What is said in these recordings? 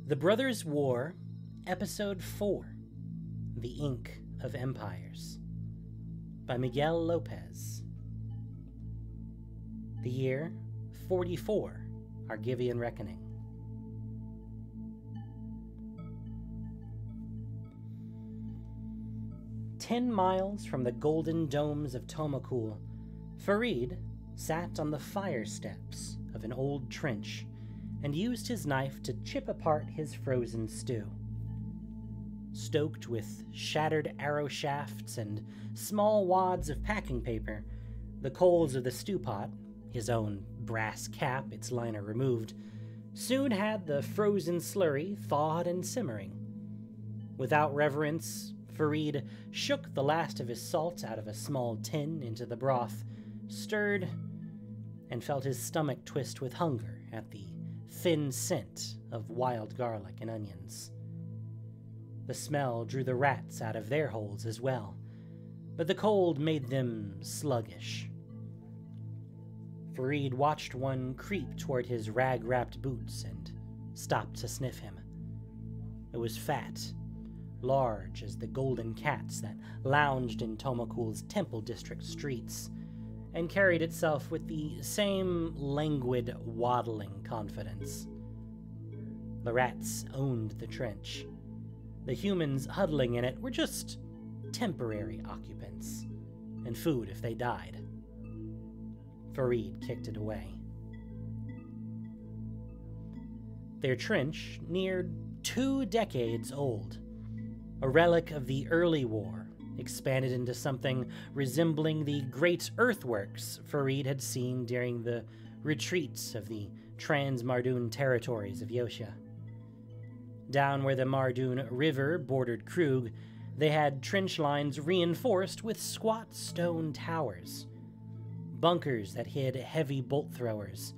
The Brothers' War, Episode 4, The Ink of Empires, by Miguel Lopez. The year, 44, Argivian Reckoning. "10 miles from the golden domes of Tomakul, Farid sat on the fire steps of an old trench and used his knife to chip apart his frozen stew. Stoked with shattered arrow shafts and small wads of packing paper, the coals of the stew pot, his own brass cap, its liner removed, soon had the frozen slurry thawed and simmering. Without reverence, Farid shook the last of his salt out of a small tin into the broth, stirred, and felt his stomach twist with hunger at the thin scent of wild garlic and onions. The smell drew the rats out of their holes as well, but the cold made them sluggish. Farid watched one creep toward his rag-wrapped boots and stopped to sniff him. It was fat, large as the golden cats that lounged in Tomakul's Temple District streets, and carried itself with the same languid, waddling confidence. The rats owned the trench. The humans huddling in it were just temporary occupants, and food if they died. Farid kicked it away. Their trench neared 2 decades old, a relic of the early war, expanded into something resembling the great earthworks Farid had seen during the retreats of the trans-Mardoon territories of Yotia. Down where the Mardoon River bordered Krug, they had trench lines reinforced with squat stone towers, bunkers that hid heavy bolt throwers,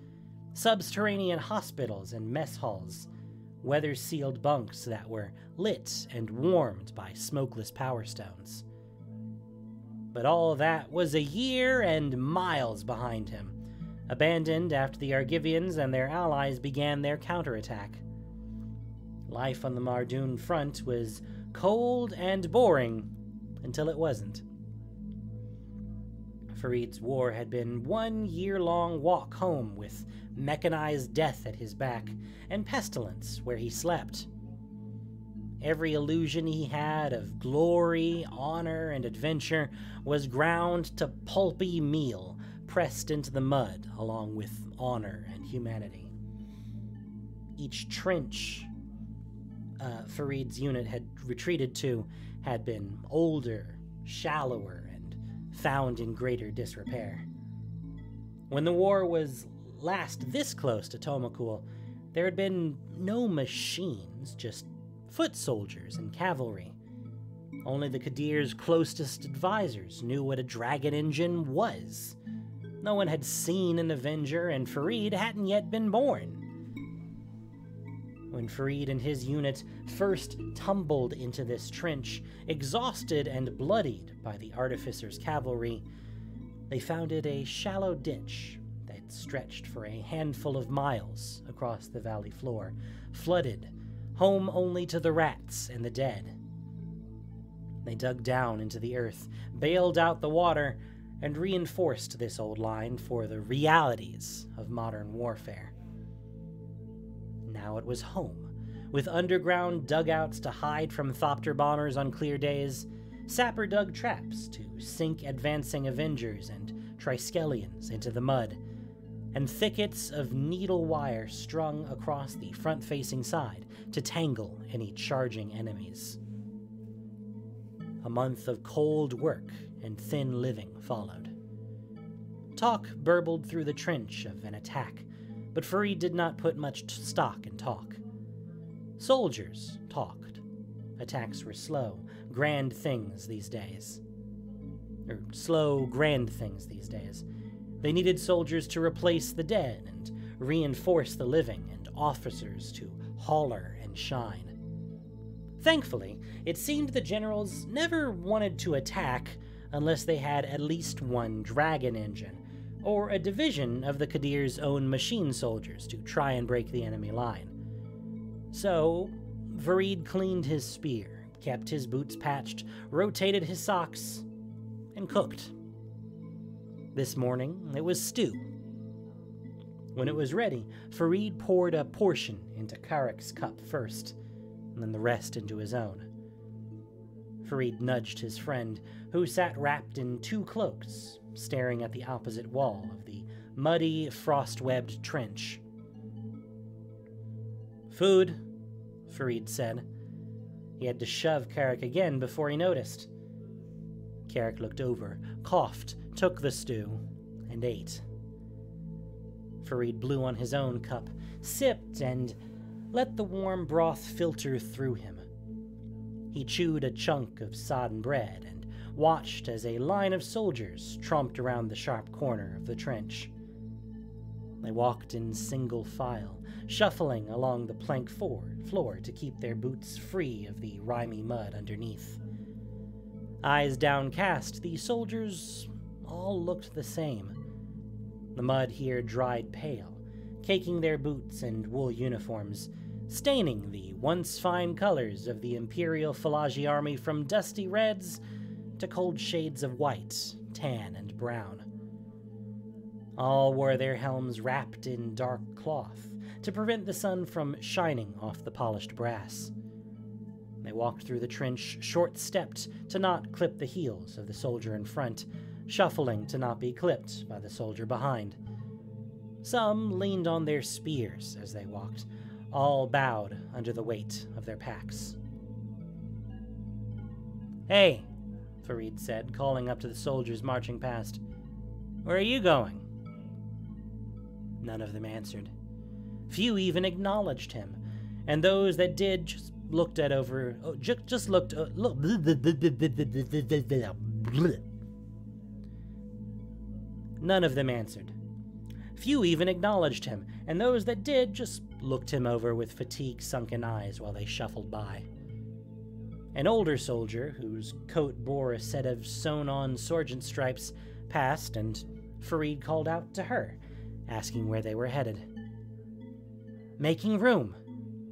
subterranean hospitals and mess halls, weather-sealed bunks that were lit and warmed by smokeless power stones. But all that was a year and miles behind him, abandoned after the Argivians and their allies began their counterattack. Life on the Mardoon front was cold and boring until it wasn't. Farid's war had been 1 year-long walk home with mechanized death at his back and pestilence where he slept. Every illusion he had of glory, honor, and adventure was ground to pulpy meal, pressed into the mud along with honor and humanity. Each trench Farid's unit had retreated to had been older, shallower, and found in greater disrepair. When the war was last this close to Tomakul, there had been no machines, just foot soldiers and cavalry. Only the Qadir's closest advisors knew what a dragon engine was. No one had seen an Avenger, and Farid hadn't yet been born. When Farid and his unit first tumbled into this trench, exhausted and bloodied by the Artificer's cavalry, they found it a shallow ditch that stretched for a handful of miles across the valley floor, flooded, home only to the rats and the dead. They dug down into the earth, bailed out the water, and reinforced this old line for the realities of modern warfare. Now it was home, with underground dugouts to hide from Thopter bombers on clear days, sapper-dug traps to sink advancing Avengers and Triskelions into the mud, and thickets of needle wire strung across the front-facing side to tangle any charging enemies. A month of cold work and thin living followed. Talk burbled through the trench of an attack, but Farid did not put much stock in talk. Soldiers talked. Attacks were slow, grand things these days. They needed soldiers to replace the dead and reinforce the living, and officers to holler and shine. Thankfully, it seemed the generals never wanted to attack unless they had at least one dragon engine, or a division of the Qadir's own machine soldiers to try and break the enemy line. So, Farid cleaned his spear, kept his boots patched, rotated his socks, and cooked. This morning, it was stew. When it was ready, Farid poured a portion into Karek's cup first, and then the rest into his own. Farid nudged his friend, who sat wrapped in 2 cloaks, staring at the opposite wall of the muddy, frost-webbed trench. "Food," Farid said. He had to shove Karek again before he noticed. Karek looked over, coughed, took the stew, and ate. Farid blew on his own cup, sipped, and let the warm broth filter through him. He chewed a chunk of sodden bread and watched as a line of soldiers tromped around the sharp corner of the trench. They walked in single file, shuffling along the plank floor to keep their boots free of the rimy mud underneath. Eyes downcast, the soldiers all looked the same. The mud here dried pale, caking their boots and wool uniforms, staining the once fine colors of the Imperial Falaji army from dusty reds to cold shades of white, tan, and brown. All wore their helms wrapped in dark cloth to prevent the sun from shining off the polished brass. They walked through the trench short-stepped to not clip the heels of the soldier in front, shuffling to not be clipped by the soldier behind. Some leaned on their spears as they walked, all bowed under the weight of their packs. "Hey," Farid said, calling up to the soldiers marching past. "Where are you going?" None of them answered. Few even acknowledged him, and those that did just looked at over. Just looked. None of them answered. Few even acknowledged him, and those that did just looked him over with fatigue-sunken eyes while they shuffled by. An older soldier, whose coat bore a set of sewn-on sergeant stripes, passed, and Farid called out to her, asking where they were headed. "Making room,"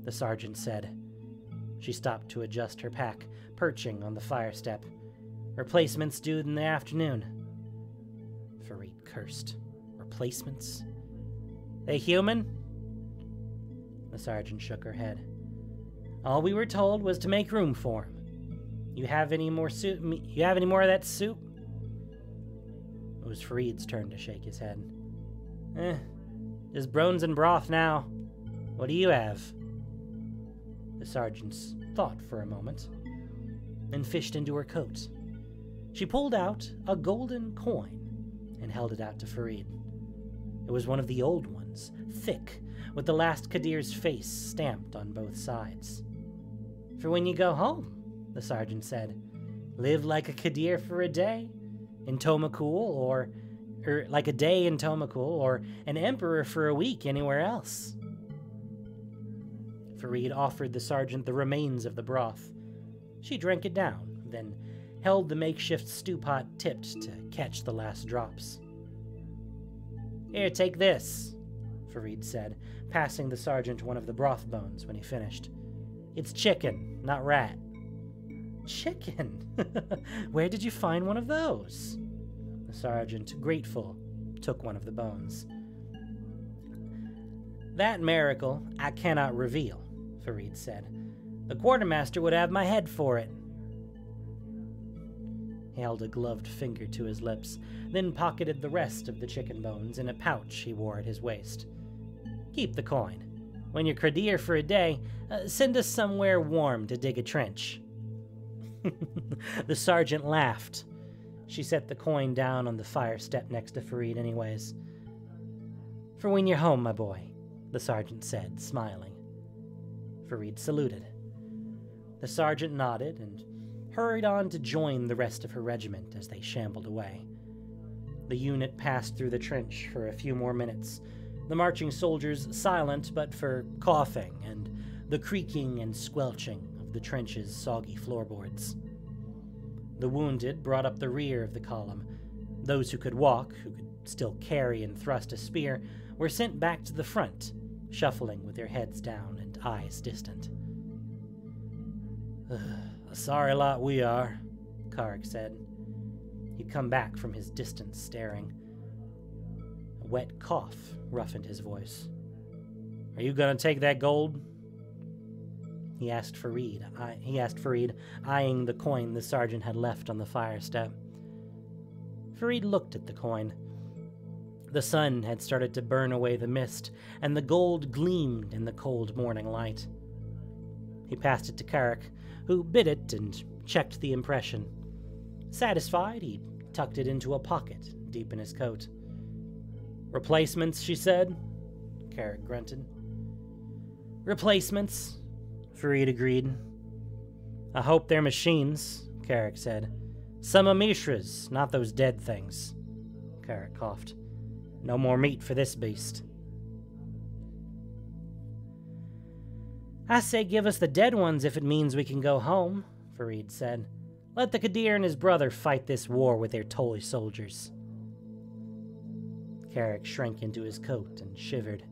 the sergeant said. She stopped to adjust her pack, perching on the fire step. "Replacements due in the afternoon." Farid cursed. "Replacements? They human?" The sergeant shook her head. "All we were told was to make room for him. You have any more of that soup?" It was Farid's turn to shake his head. Just bones and broth now. What do you have?" The sergeant thought for a moment, then fished into her coat. She pulled out a golden coin and held it out to Farid. It was one of the old ones, thick, with the last Kadir's face stamped on both sides. "For when you go home," the sergeant said. "Live like a Kadir for a day in Tomakul, or like a day in Tomakul, or an emperor for a week anywhere else." Farid offered the sergeant the remains of the broth. She drank it down, then held the makeshift stew pot tipped to catch the last drops. "Here, take this," Farid said, passing the sergeant one of the broth bones when he finished. "It's chicken, not rat." "Chicken? Where did you find one of those?" The sergeant, grateful, took one of the bones. "That miracle I cannot reveal," Farid said. "The quartermaster would have my head for it." He held a gloved finger to his lips, then pocketed the rest of the chicken bones in a pouch he wore at his waist. "Keep the coin. When you're Kadir for a day, send us somewhere warm to dig a trench." The sergeant laughed. She set the coin down on the fire step next to Farid anyways. "For when you're home, my boy," the sergeant said, smiling. Farid saluted. The sergeant nodded and hurried on to join the rest of her regiment as they shambled away. The unit passed through the trench for a few more minutes, the marching soldiers silent but for coughing and the creaking and squelching of the trench's soggy floorboards. The wounded brought up the rear of the column. Those who could walk, who could still carry and thrust a spear, were sent back to the front, shuffling with their heads down and eyes distant. A sorry lot we are, Karg said. He'd come back from his distance staring. A wet cough roughened his voice. Are you gonna take that gold? He asked Farid, eyeing the coin the sergeant had left on the fire step. Farid looked at the coin. The sun had started to burn away the mist, and the gold gleamed in the cold morning light. He passed it to Carrick, who bit it and checked the impression. Satisfied, he tucked it into a pocket deep in his coat. Replacements, she said. Carrick grunted. Replacements, Farid agreed. I hope they're machines, Carrick said. Some are Mishras, not those dead things. Carrick coughed. No more meat for this beast. I say give us the dead ones if it means we can go home, Farid said. Let the Qadir and his brother fight this war with their toy soldiers. Carrick shrank into his coat and shivered.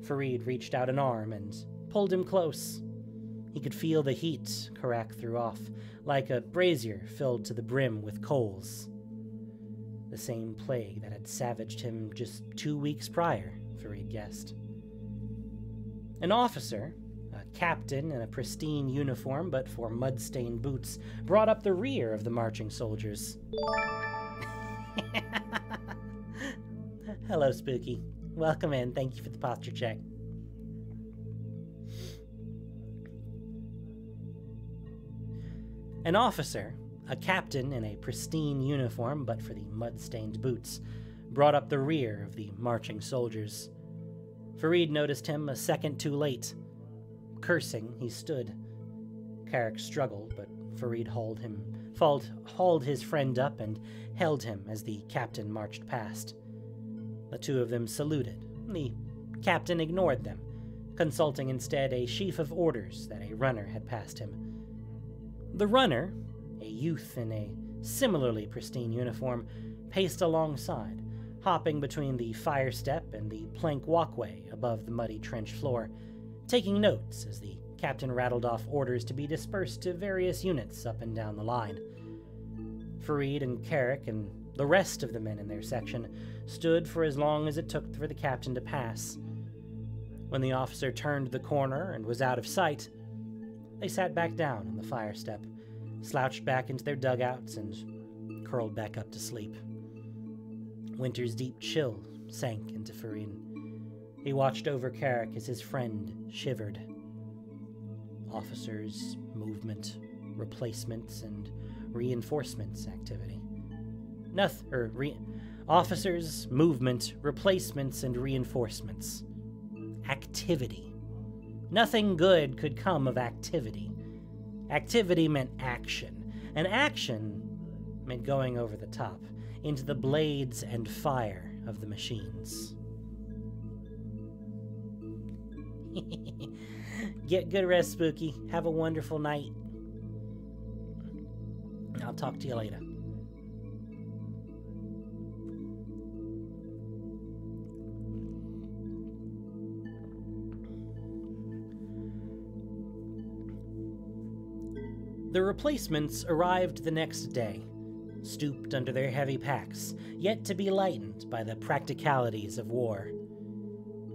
Farid reached out an arm and pulled him close. He could feel the heat crack through off, like a brazier filled to the brim with coals. The same plague that had savaged him just 2 weeks prior, Farid guessed. An officer, a captain in a pristine uniform but for mud-stained boots, brought up the rear of the marching soldiers. Hello, Spooky. Welcome in. Thank you for the posture check. An officer, a captain in a pristine uniform but for the mud-stained boots, brought up the rear of the marching soldiers. Farid noticed him a second too late. Cursing, he stood. Carrick struggled, but Farid hauled his friend up and held him as the captain marched past. The two of them saluted. The captain ignored them, consulting instead a sheaf of orders that a runner had passed him. The runner, a youth in a similarly pristine uniform, paced alongside, hopping between the fire step and the plank walkway above the muddy trench floor, taking notes as the captain rattled off orders to be dispersed to various units up and down the line. Farid and Carrick and the rest of the men in their section stood for as long as it took for the captain to pass. When the officer turned the corner and was out of sight, they sat back down on the fire step, slouched back into their dugouts, and curled back up to sleep. Winter's deep chill sank into Farid. He watched over Carrick as his friend shivered. Officers, movement, replacements, and reinforcements activity. Officers, movement, replacements, and reinforcements. Activity. Nothing good could come of activity. Activity meant action, and action meant going over the top, into the blades and fire of the machines. Get good rest, Spooky. Have a wonderful night. I'll talk to you later. The replacements arrived the next day, stooped under their heavy packs, yet to be lightened by the practicalities of war.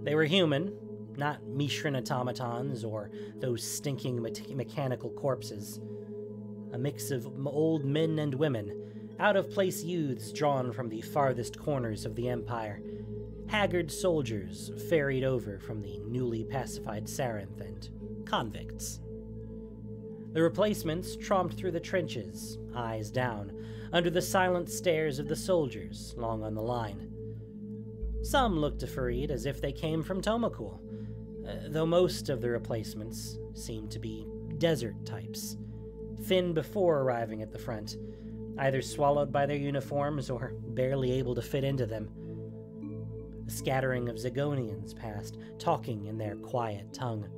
They were human, not Mishran automatons or those stinking mechanical corpses. A mix of old men and women, out-of-place youths drawn from the farthest corners of the Empire, haggard soldiers ferried over from the newly pacified Sarenth, and convicts. The replacements tromped through the trenches, eyes down, under the silent stares of the soldiers long on the line. Some looked to Farid as if they came from Tomakul, though most of the replacements seemed to be desert types, thin before arriving at the front, either swallowed by their uniforms or barely able to fit into them. A scattering of Zagonians passed, talking in their quiet tongue.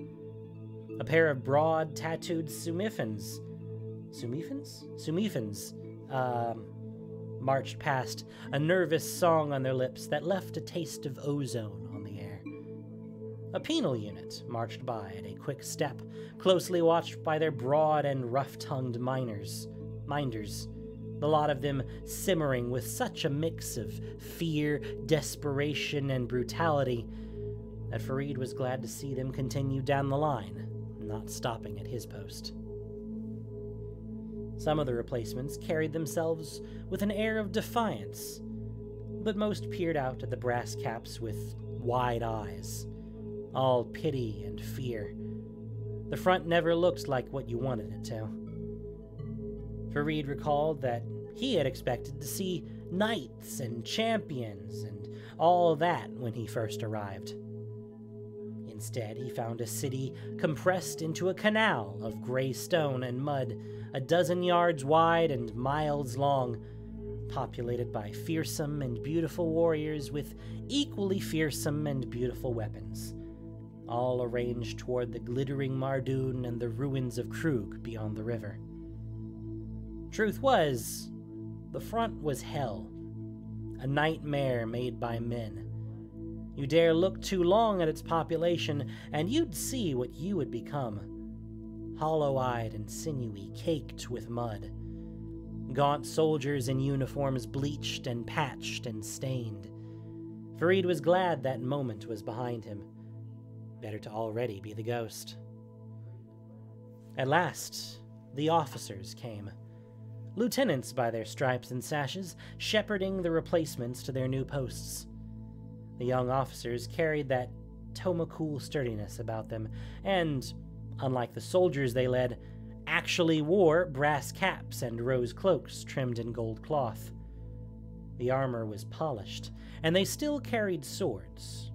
A pair of broad, tattooed Sumifans marched past, a nervous song on their lips that left a taste of ozone on the air. A penal unit marched by at a quick step, closely watched by their broad and rough-tongued minders, the lot of them simmering with such a mix of fear, desperation, and brutality that Farid was glad to see them continue down the line, not stopping at his post. Some of the replacements carried themselves with an air of defiance, but most peered out at the brass caps with wide eyes, all pity and fear. The front never looked like what you wanted it to. Farid recalled that he had expected to see knights and champions and all that when he first arrived. Instead, he found a city compressed into a canal of gray stone and mud, a dozen yards wide and miles long, populated by fearsome and beautiful warriors with equally fearsome and beautiful weapons, all arranged toward the glittering Mardoon and the ruins of Krug beyond the river. Truth was, the front was hell, a nightmare made by men. You dare look too long at its population, and you'd see what you would become. Hollow-eyed and sinewy, caked with mud. Gaunt soldiers in uniforms bleached and patched and stained. Farid was glad that moment was behind him. Better to already be the ghost. At last, the officers came. Lieutenants by their stripes and sashes, shepherding the replacements to their new posts. The young officers carried that Tomakul sturdiness about them, and, unlike the soldiers they led, actually wore brass caps and rose cloaks trimmed in gold cloth. The armor was polished, and they still carried swords.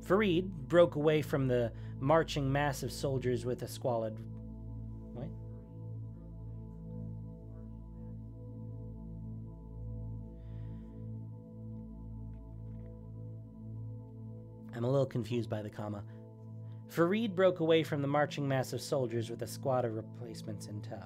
Farid broke away from the marching mass of soldiers with a squalid... What? I'm a little confused by the comma. Farid broke away from the marching mass of soldiers with a squad of replacements in tow.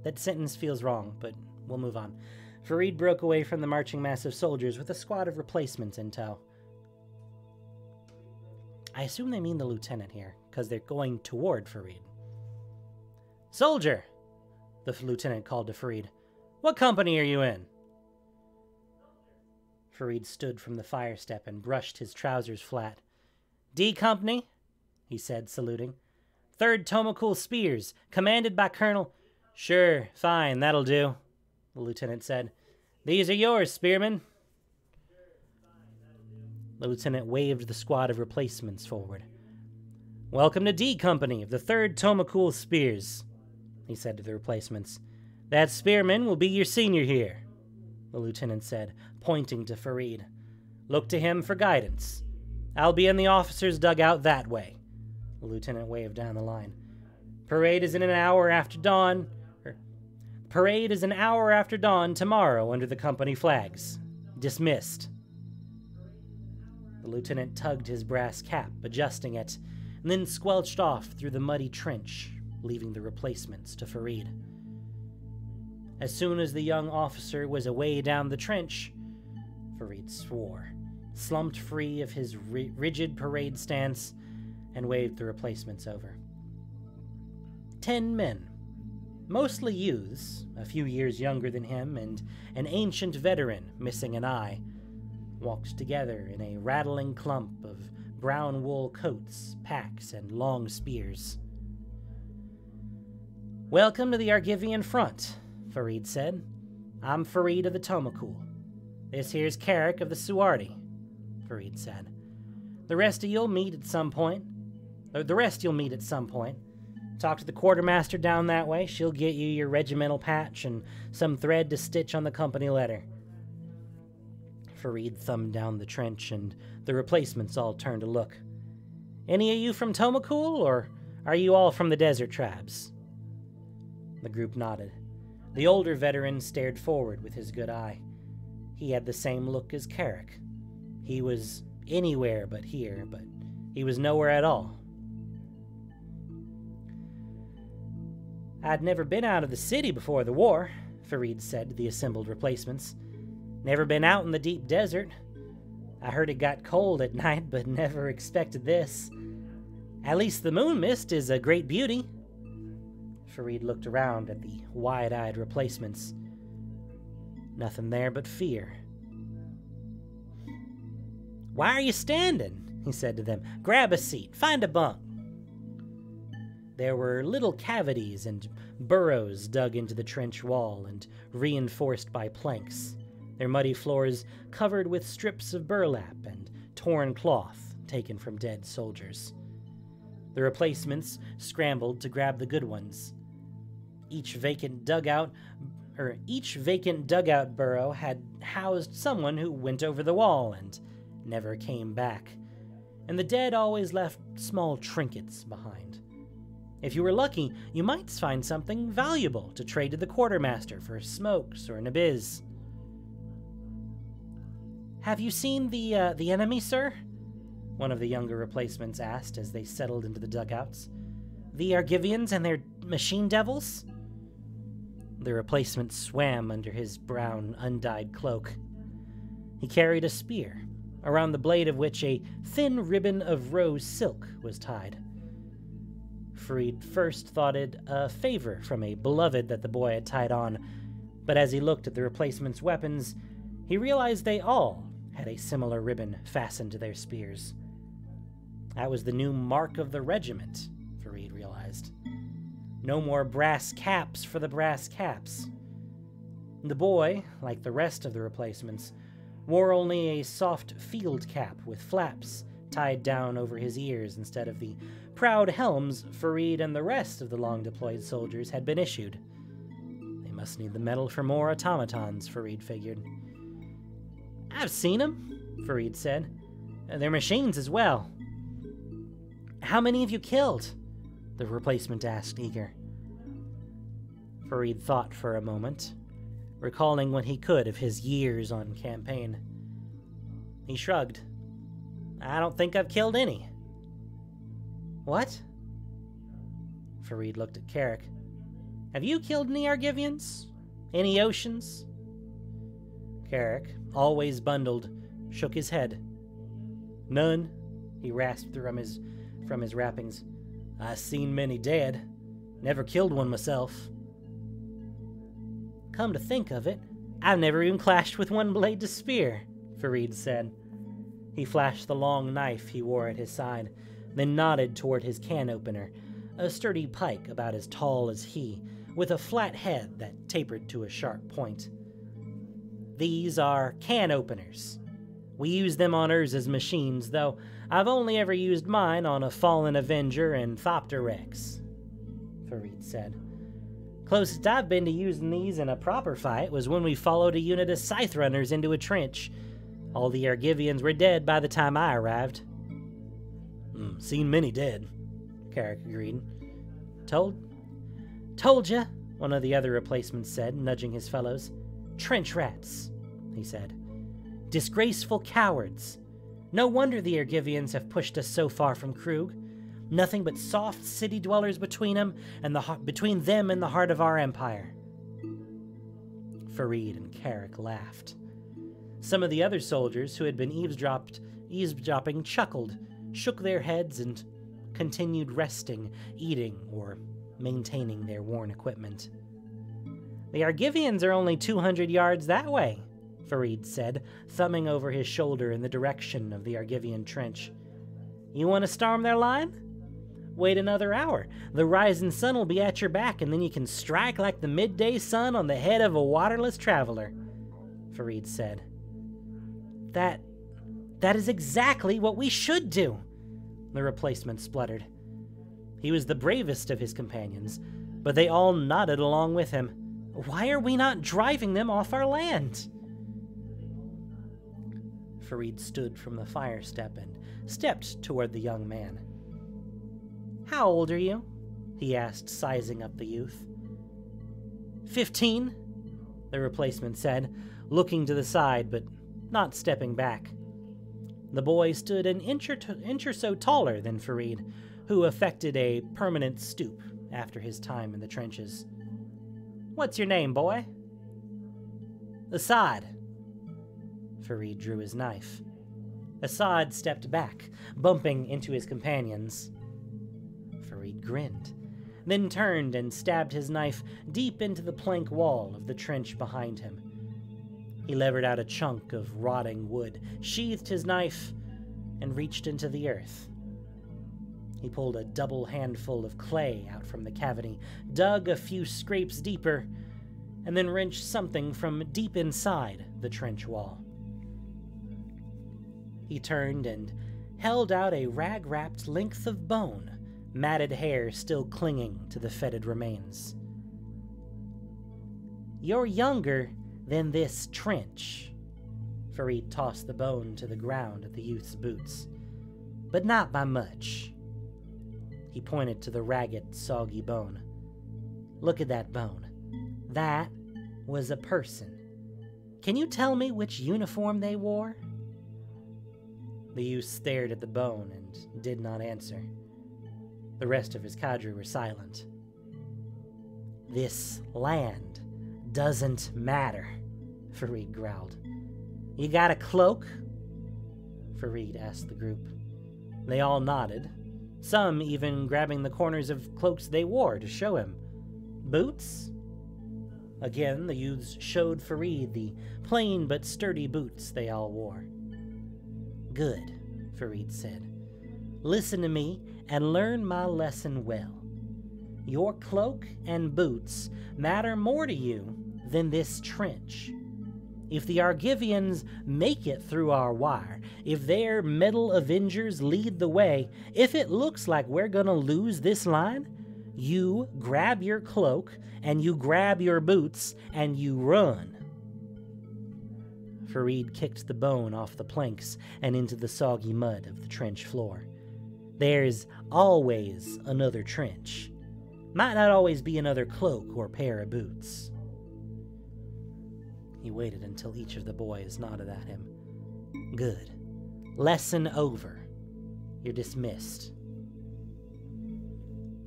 That sentence feels wrong, but we'll move on. Farid broke away from the marching mass of soldiers with a squad of replacements in tow. I assume they mean the lieutenant here, because they're going toward Farid. "Soldier!" the lieutenant called to Farid. "What company are you in?" Farid stood from the fire step and brushed his trousers flat. "D Company," he said, saluting. "3rd Tomakul Spears, commanded by Colonel—" "Sure, fine, that'll do," the lieutenant said. "These are yours, spearmen." The lieutenant waved the squad of replacements forward. "Welcome to D Company of the 3rd Tomakul Spears," he said to the replacements. "That spearman will be your senior here," the lieutenant said, pointing to Farid. "Look to him for guidance. I'll be in the officers' dugout that way," the lieutenant waved down the line. Parade is an hour after dawn tomorrow under the company flags. Dismissed." The lieutenant tugged his brass cap, adjusting it, and then squelched off through the muddy trench, leaving the replacements to Farid. As soon as the young officer was away down the trench, Farid swore, slumped free of his rigid parade stance, and waved the replacements over. 10 men, mostly youths, a few years younger than him, and an ancient veteran missing an eye, walked together in a rattling clump of brown wool coats, packs, and long spears. "Welcome to the Argivian front," Farid said. "I'm Farid of the Tomakul. This here's Carrick of the Suardi," Farid said. The rest you'll meet at some point. Talk to the quartermaster down that way. She'll get you your regimental patch and some thread to stitch on the company letter." Farid thumbed down the trench, and the replacements all turned to look. "Any of you from Tomakul, or are you all from the desert tribes?" The group nodded. The older veteran stared forward with his good eye. He had the same look as Carrick. He was anywhere but here, but he was nowhere at all. "I'd never been out of the city before the war," Farid said to the assembled replacements. "Never been out in the deep desert. I heard it got cold at night, but never expected this. At least the moon mist is a great beauty." Farid looked around at the wide-eyed replacements. Nothing there but fear. "Why are you standing?" he said to them. "Grab a seat. Find a bunk." There were little cavities and burrows dug into the trench wall and reinforced by planks, their muddy floors covered with strips of burlap and torn cloth taken from dead soldiers. The replacements scrambled to grab the good ones. Each vacant dugout burrow had housed someone who went over the wall and never came back, and the dead always left small trinkets behind. If you were lucky, you might find something valuable to trade to the quartermaster for smokes or an abiz. "Have you seen the enemy, sir?" one of the younger replacements asked as they settled into the dugouts. "The Argivians and their machine devils?" The replacement swam under his brown, undyed cloak. He carried a spear, around the blade of which a thin ribbon of rose silk was tied. Farid first thought it a favor from a beloved that the boy had tied on, but as he looked at the replacement's weapons, he realized they all had a similar ribbon fastened to their spears. That was the new mark of the regiment, Farid realized. No more brass caps for the brass caps. The boy, like the rest of the replacements, wore only a soft field cap with flaps tied down over his ears instead of the proud helms Farid and the rest of the long-deployed soldiers had been issued. They must need the metal for more automatons, Farid figured. "I've seen them," Farid said. "They're machines as well." "How many have you killed?" the replacement asked, eager. Farid thought for a moment, recalling what he could of his years on campaign. He shrugged. "I don't think I've killed any." "What?" Farid looked at Carrick. "Have you killed any Argivians? Any Oceans?" Carrick, always bundled, shook his head. "None," he rasped from his wrappings. "I seen many dead. Never killed one myself." "Come to think of it, I've never even clashed with one blade to spear," Farid said. He flashed the long knife he wore at his side, then nodded toward his can opener, a sturdy pike about as tall as he, with a flat head that tapered to a sharp point. "These are can openers. We use them on Urza's machines, though I've only ever used mine on a fallen Avenger and Thopterex," Farid said. "Closest I've been to using these in a proper fight was when we followed a unit of scythe runners into a trench. All the Argivians were dead by the time I arrived." "Seen many dead," Carrick agreed. Told ya," one of the other replacements said, nudging his fellows. "Trench rats," he said. "Disgraceful cowards. No wonder the Argivians have pushed us so far from Krug. Nothing but soft city dwellers between them and the heart of our empire." Farid and Carrick laughed. Some of the other soldiers who had been eavesdropping chuckled, shook their heads, and continued resting, eating, or maintaining their worn equipment. "The Argivians are only 200 yards that way," Farid said, thumbing over his shoulder in the direction of the Argivian trench. "You want to storm their line? Wait another hour. The rising sun will be at your back, and then you can strike like the midday sun on the head of a waterless traveler," Farid said. That is exactly what we should do," the replacement spluttered. He was the bravest of his companions, but they all nodded along with him. "Why are we not driving them off our land?" Farid stood from the fire step and stepped toward the young man. "How old are you?" he asked, sizing up the youth. 15, the replacement said, looking to the side but not stepping back. The boy stood an inch or so taller than Farid, who affected a permanent stoop after his time in the trenches. "What's your name, boy?" Assad. Farid drew his knife. Assad stepped back, bumping into his companions. Farid grinned, then turned and stabbed his knife deep into the plank wall of the trench behind him. He levered out a chunk of rotting wood, sheathed his knife, and reached into the earth. He pulled a double handful of clay out from the cavity, dug a few scrapes deeper, and then wrenched something from deep inside the trench wall. He turned and held out a rag-wrapped length of bone, matted hair still clinging to the fetid remains. "You're younger than this trench." Farid tossed the bone to the ground at the youth's boots. "But not by much." He pointed to the ragged, soggy bone. "Look at that bone. That was a person. Can you tell me which uniform they wore?" The youth stared at the bone and did not answer. The rest of his cadre were silent. "This land doesn't matter," Farid growled. "You got a cloak?" Farid asked the group. They all nodded, some even grabbing the corners of cloaks they wore to show him. "Boots?" Again, the youths showed Farid the plain but sturdy boots they all wore. "Good," Farid said. "Listen to me and learn my lesson well. Your cloak and boots matter more to you than this trench. If the Argivians make it through our wire, if their metal avengers lead the way, if it looks like we're gonna lose this line, you grab your cloak and you grab your boots and you run." Farid kicked the bone off the planks and into the soggy mud of the trench floor. "There's always another trench. Might not always be another cloak or pair of boots." He waited until each of the boys nodded at him. "Good. Lesson over. You're dismissed."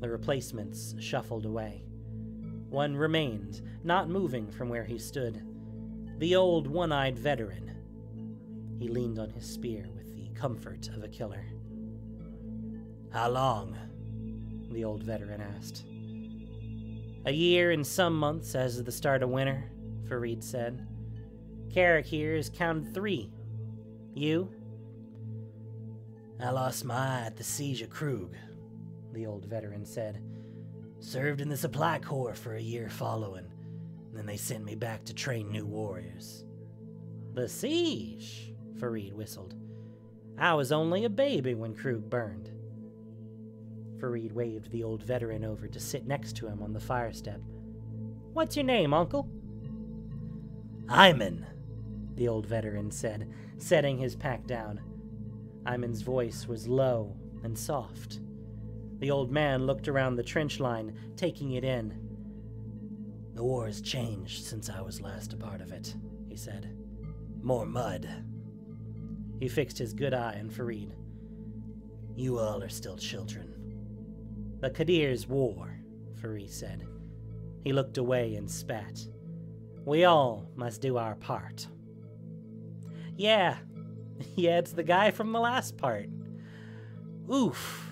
The replacements shuffled away. One remained, not moving from where he stood. The old one-eyed veteran. He leaned on his spear with the comfort of a killer. "How long?" the old veteran asked. "A year and some months as the start of winter," Farid said. "Carrick here has counted 3. You?" "I lost my eye at the siege of Krug," the old veteran said. "Served in the supply corps for a year following, and then they sent me back to train new warriors." "The siege?" Farid whistled. "I was only a baby when Krug burned." Farid waved the old veteran over to sit next to him on the fire step. "What's your name, uncle?" "Hyman," the old veteran said, setting his pack down. Hyman's voice was low and soft. The old man looked around the trench line, taking it in. "The war has changed since I was last a part of it," he said. "More mud." He fixed his good eye on Farid. "You all are still children." "The Kadir's war," Farid said. He looked away and spat. "We all must do our part." Yeah, it's the guy from the last part. Oof.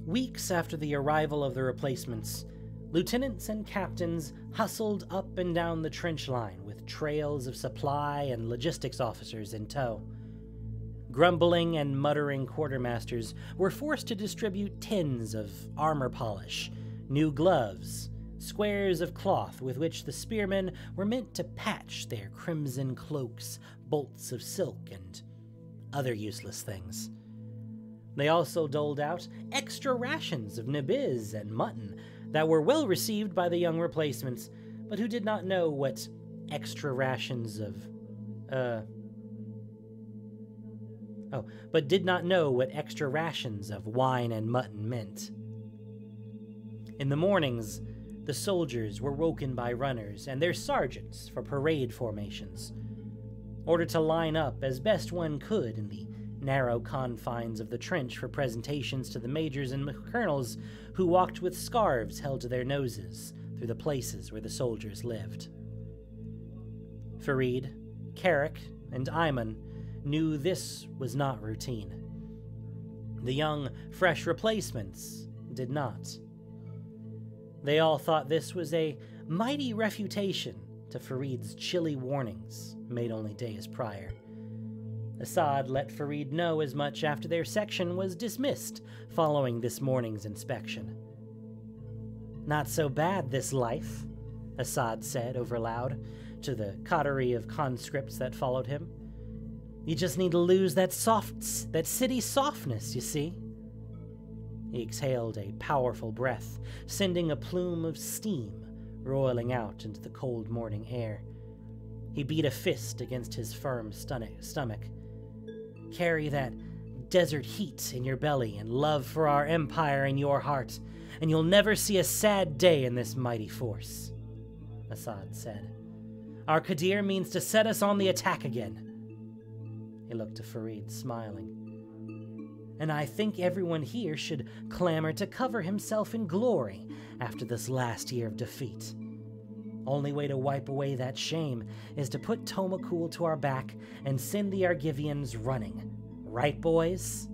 Weeks after the arrival of the replacements, lieutenants and captains hustled up and down the trench line with trails of supply and logistics officers in tow. Grumbling and muttering quartermasters were forced to distribute tins of armor polish, new gloves, squares of cloth with which the spearmen were meant to patch their crimson cloaks, bolts of silk, and other useless things. They also doled out extra rations of nabiz and mutton that were well received by the young replacements, but who did not know what extra rations of wine and mutton meant. In the mornings, the soldiers were woken by runners and their sergeants for parade formations, ordered to line up as best one could in the narrow confines of the trench for presentations to the majors and colonels who walked with scarves held to their noses, through the places where the soldiers lived. Farid, Carrick, and Ayman knew this was not routine. The young, fresh replacements did not. They all thought this was a mighty refutation to Farid's chilly warnings made only days prior. Assad let Farid know as much after their section was dismissed following this morning's inspection. "Not so bad, this life," Assad said over loud to the coterie of conscripts that followed him. "You just need to lose that city softness, you see." He exhaled a powerful breath, sending a plume of steam roiling out into the cold morning air. He beat a fist against his firm stomach. "Carry that desert heat in your belly and love for our empire in your heart, and you'll never see a sad day in this mighty force," Assad said. "Our Qadir means to set us on the attack again." He looked to Farid, smiling. "And I think everyone here should clamor to cover himself in glory after this last year of defeat. Only way to wipe away that shame is to put Tomakul to our back and send the Argivians running. Right, boys?"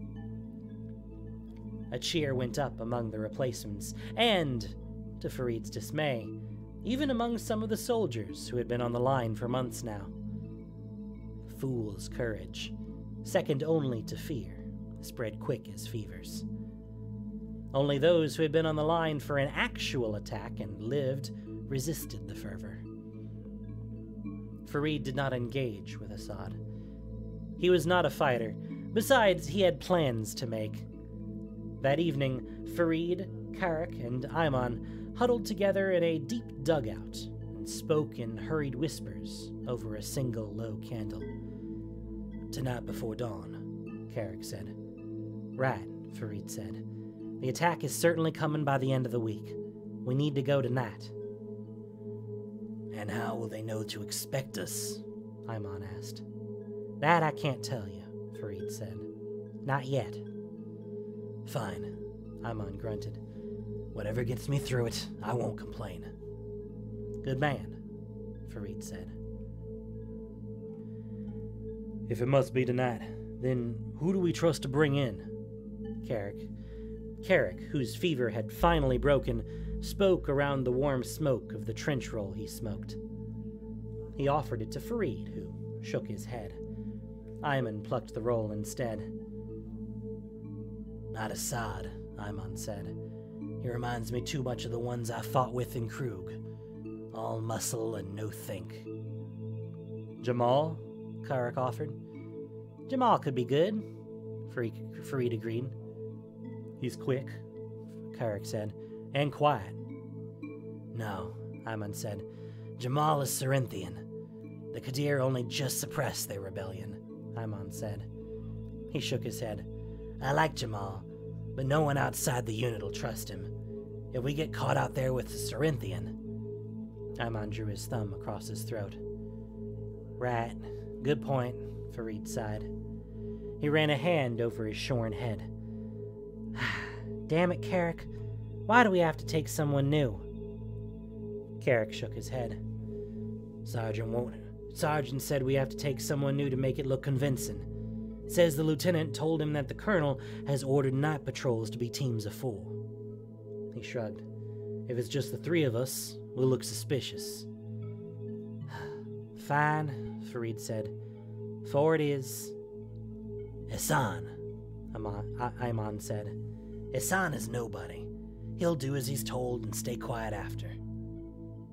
A cheer went up among the replacements, and, to Farid's dismay, even among some of the soldiers who had been on the line for months now. Fool's courage, second only to fear, spread quick as fevers. Only those who had been on the line for an actual attack and lived resisted the fervor. Farid did not engage with Assad. He was not a fighter. Besides, he had plans to make. That evening, Farid, Carrick, and Ayman huddled together in a deep dugout and spoke in hurried whispers over a single low candle. "Tonight before dawn," Carrick said. "Right," Farid said. "The attack is certainly coming by the end of the week. We need to go tonight." "And how will they know to expect us?" Ayman asked. "That I can't tell you," Farid said. "Not yet." "Fine," Ayman grunted. "Whatever gets me through it, I won't complain." "Good man," Farid said. "If it must be tonight, then who do we trust to bring in?" Carrick, whose fever had finally broken, spoke around the warm smoke of the trench roll he smoked. He offered it to Farid, who shook his head. Ayman plucked the roll instead. "Not Assad," Ayman said. "He reminds me too much of the ones I fought with in Krug. All muscle and no think." "Jamal?" Carrick offered. "Jamal could be good," Farid agreed. "He's quick," Carrick said, "and quiet." "No," Ayman said. "Jamal is Cerinthian. The Qadir only just suppressed their rebellion," Ayman said. He shook his head. "I like Jamal, but no one outside the unit will trust him. If we get caught out there with the Cerinthian..." Ayman drew his thumb across his throat. "Right. Good point," Farid sighed. He ran a hand over his shorn head. "Damn it, Carrick. Why do we have to take someone new?" Carrick shook his head. Sergeant said we have to take someone new to make it look convincing. Says the lieutenant told him that the colonel has ordered night patrols to be teams of 4. He shrugged. "If it's just the 3 of us, we'll look suspicious." "Fine," Farid said. 4 it is." "Hassan," Ayman said. "Hassan is nobody. He'll do as he's told and stay quiet after."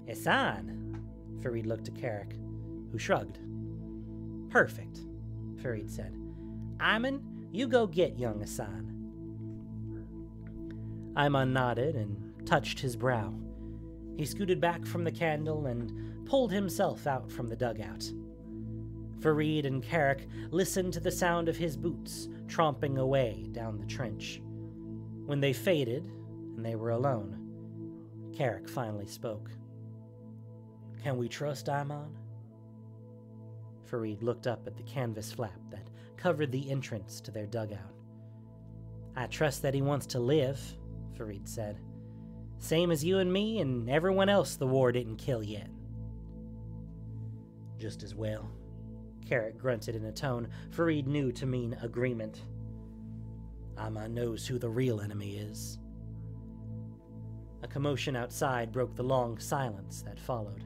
"Hassan?" Farid looked to Carrick, who shrugged. "Perfect," Farid said. "Ayman, you go get young Hassan." Ayman nodded and touched his brow. He scooted back from the candle and pulled himself out from the dugout. Farid and Carrick listened to the sound of his boots tromping away down the trench. When they faded and they were alone, Carrick finally spoke. "Can we trust Ayman?" Farid looked up at the canvas flap that covered the entrance to their dugout. "I trust that he wants to live," Farid said. Same as you and me and everyone else the war didn't kill yet. Just as well, Carrick grunted in a tone Farid knew to mean agreement. Amma knows who the real enemy is. A commotion outside broke the long silence that followed.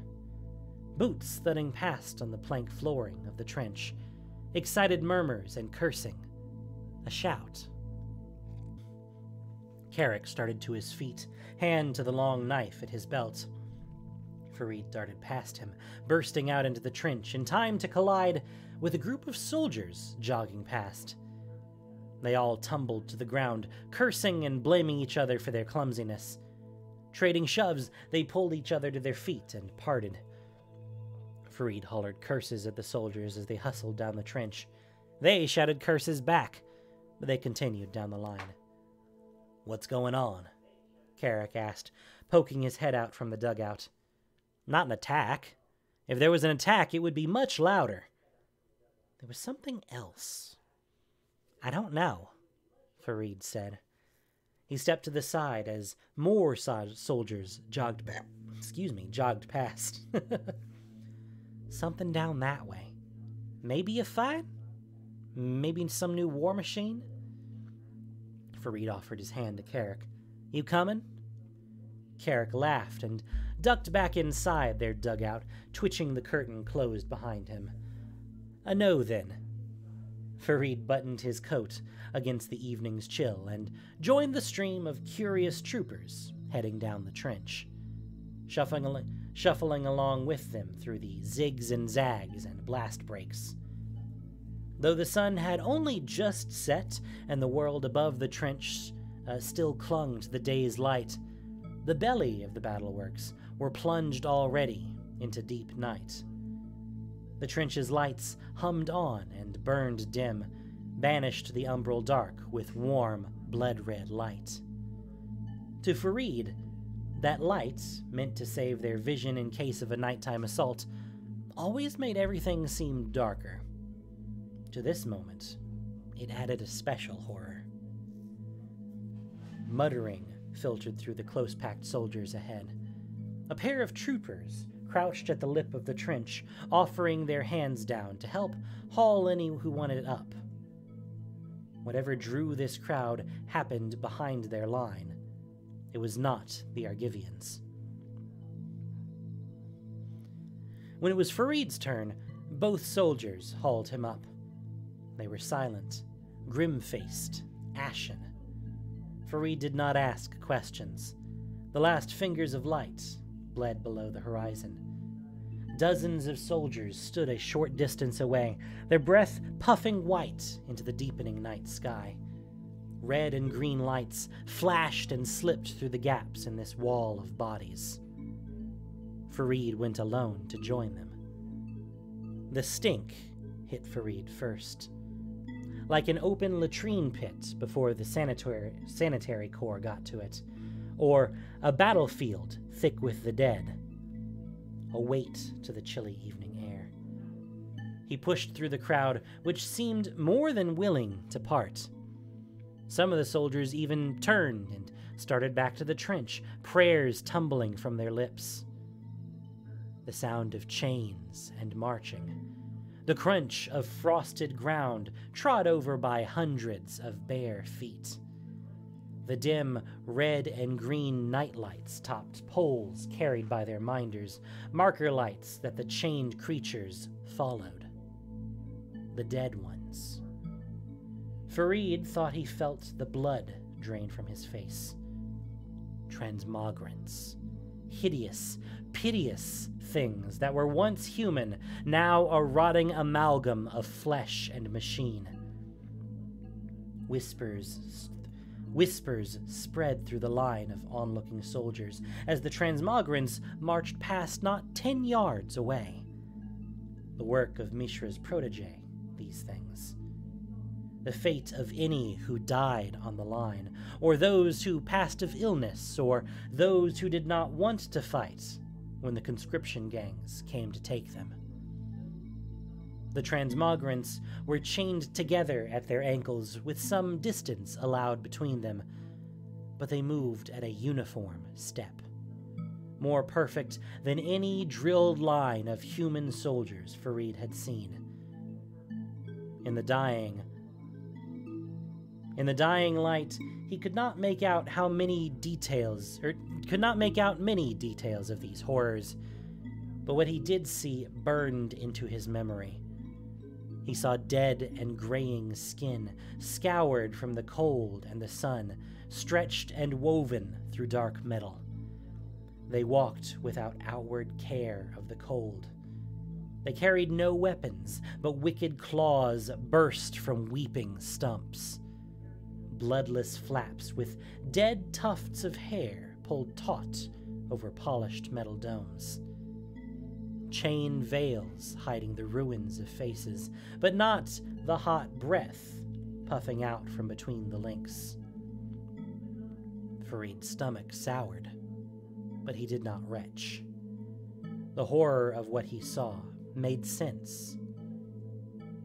Boots thudding past on the plank flooring of the trench, excited murmurs and cursing, a shout. Carrick started to his feet, hand to the long knife at his belt. Farid darted past him, bursting out into the trench in time to collide with a group of soldiers jogging past. They all tumbled to the ground, cursing and blaming each other for their clumsiness. Trading shoves, they pulled each other to their feet and parted. Farid hollered curses at the soldiers as they hustled down the trench. They shouted curses back, but they continued down the line. "What's going on?" Carrick asked, poking his head out from the dugout. "Not an attack. If there was an attack, it would be much louder." There was something else. "I don't know," Farid said. He stepped to the side as more soldiers jogged past. Something down that way. Maybe a fight? Maybe some new war machine? Farid offered his hand to Carrick. "You coming?" Carrick laughed and ducked back inside their dugout, twitching the curtain closed behind him. "A no, then." Farid buttoned his coat against the evening's chill and joined the stream of curious troopers heading down the trench, shuffling along with them through the zigs and zags and blast breaks. Though the sun had only just set and the world above the trench still clung to the day's light, the belly of the battleworks were plunged already into deep night. The trench's lights hummed on and burned dim, banished the umbral dark with warm, blood-red light. To Farid, that light, meant to save their vision in case of a nighttime assault, always made everything seem darker. To this moment, it added a special horror. Muttering filtered through the close-packed soldiers ahead. A pair of troopers crouched at the lip of the trench, offering their hands down to help haul any who wanted it up. Whatever drew this crowd happened behind their line. It was not the Argivians. When it was Farid's turn, both soldiers hauled him up. They were silent, grim-faced, ashen. Farid did not ask questions. The last fingers of light bled below the horizon. Dozens of soldiers stood a short distance away, their breath puffing white into the deepening night sky. Red and green lights flashed and slipped through the gaps in this wall of bodies. Farid went alone to join them. The stink hit Farid first. Like an open latrine pit before the sanitary corps got to it, or a battlefield thick with the dead. A weight to the chilly evening air. He pushed through the crowd, which seemed more than willing to part. Some of the soldiers even turned and started back to the trench, prayers tumbling from their lips. The sound of chains and marching. The crunch of frosted ground trod over by hundreds of bare feet. The dim red and green nightlights topped poles carried by their minders, marker lights that the chained creatures followed. The dead ones. Farid thought he felt the blood drain from his face. Transmogrants. Hideous, piteous things that were once human, now a rotting amalgam of flesh and machine. Whispers spread through the line of onlooking soldiers as the transmogrants marched past not 10 yards away. The work of Mishra's protege, these things. The fate of any who died on the line, or those who passed of illness, or those who did not want to fight when the conscription gangs came to take them. The transmogrants were chained together at their ankles with some distance allowed between them. but they moved at a uniform step, more perfect than any drilled line of human soldiers Farid had seen. In the dying light, he could not make out many details of these horrors, but what he did see burned into his memory. He saw dead and graying skin, scoured from the cold and the sun, stretched and woven through dark metal. They walked without outward care of the cold. They carried no weapons, but wicked claws burst from weeping stumps. Bloodless flaps with dead tufts of hair pulled taut over polished metal domes. Chain veils hiding the ruins of faces, but not the hot breath puffing out from between the links. Farid's stomach soured, but he did not retch. The horror of what he saw made sense.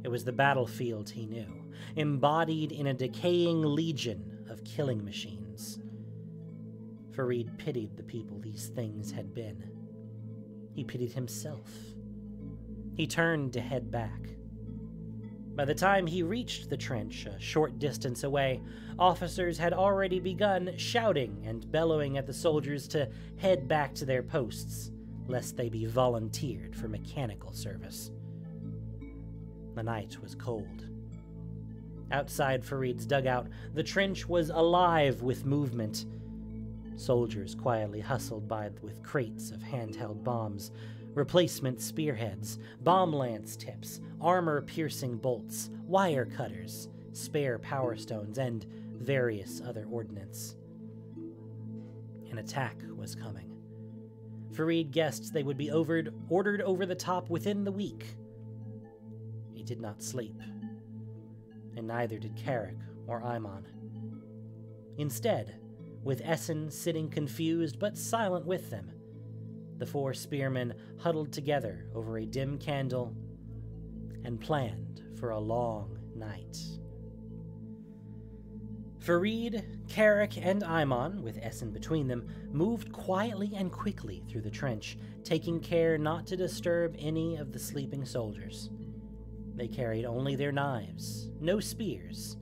It was the battlefield he knew, embodied in a decaying legion of killing machines. Farid pitied the people these things had been. He pitied himself. He turned to head back. By the time he reached the trench a short distance away, officers had already begun shouting and bellowing at the soldiers to head back to their posts, lest they be volunteered for mechanical service. The night was cold. Outside Farid's dugout, the trench was alive with movement. Soldiers quietly hustled by with crates of handheld bombs, replacement spearheads, bomb lance tips, armor-piercing bolts, wire cutters, spare power stones, and various other ordnance. An attack was coming. Farid guessed they would be ordered over the top within the week. He did not sleep, and neither did Carrick or Iman. Instead, with Essen sitting confused but silent with them, the four spearmen huddled together over a dim candle and planned for a long night. Farid, Carrick, and Iman, with Essen between them, moved quietly and quickly through the trench, taking care not to disturb any of the sleeping soldiers. They carried only their knives, no spears,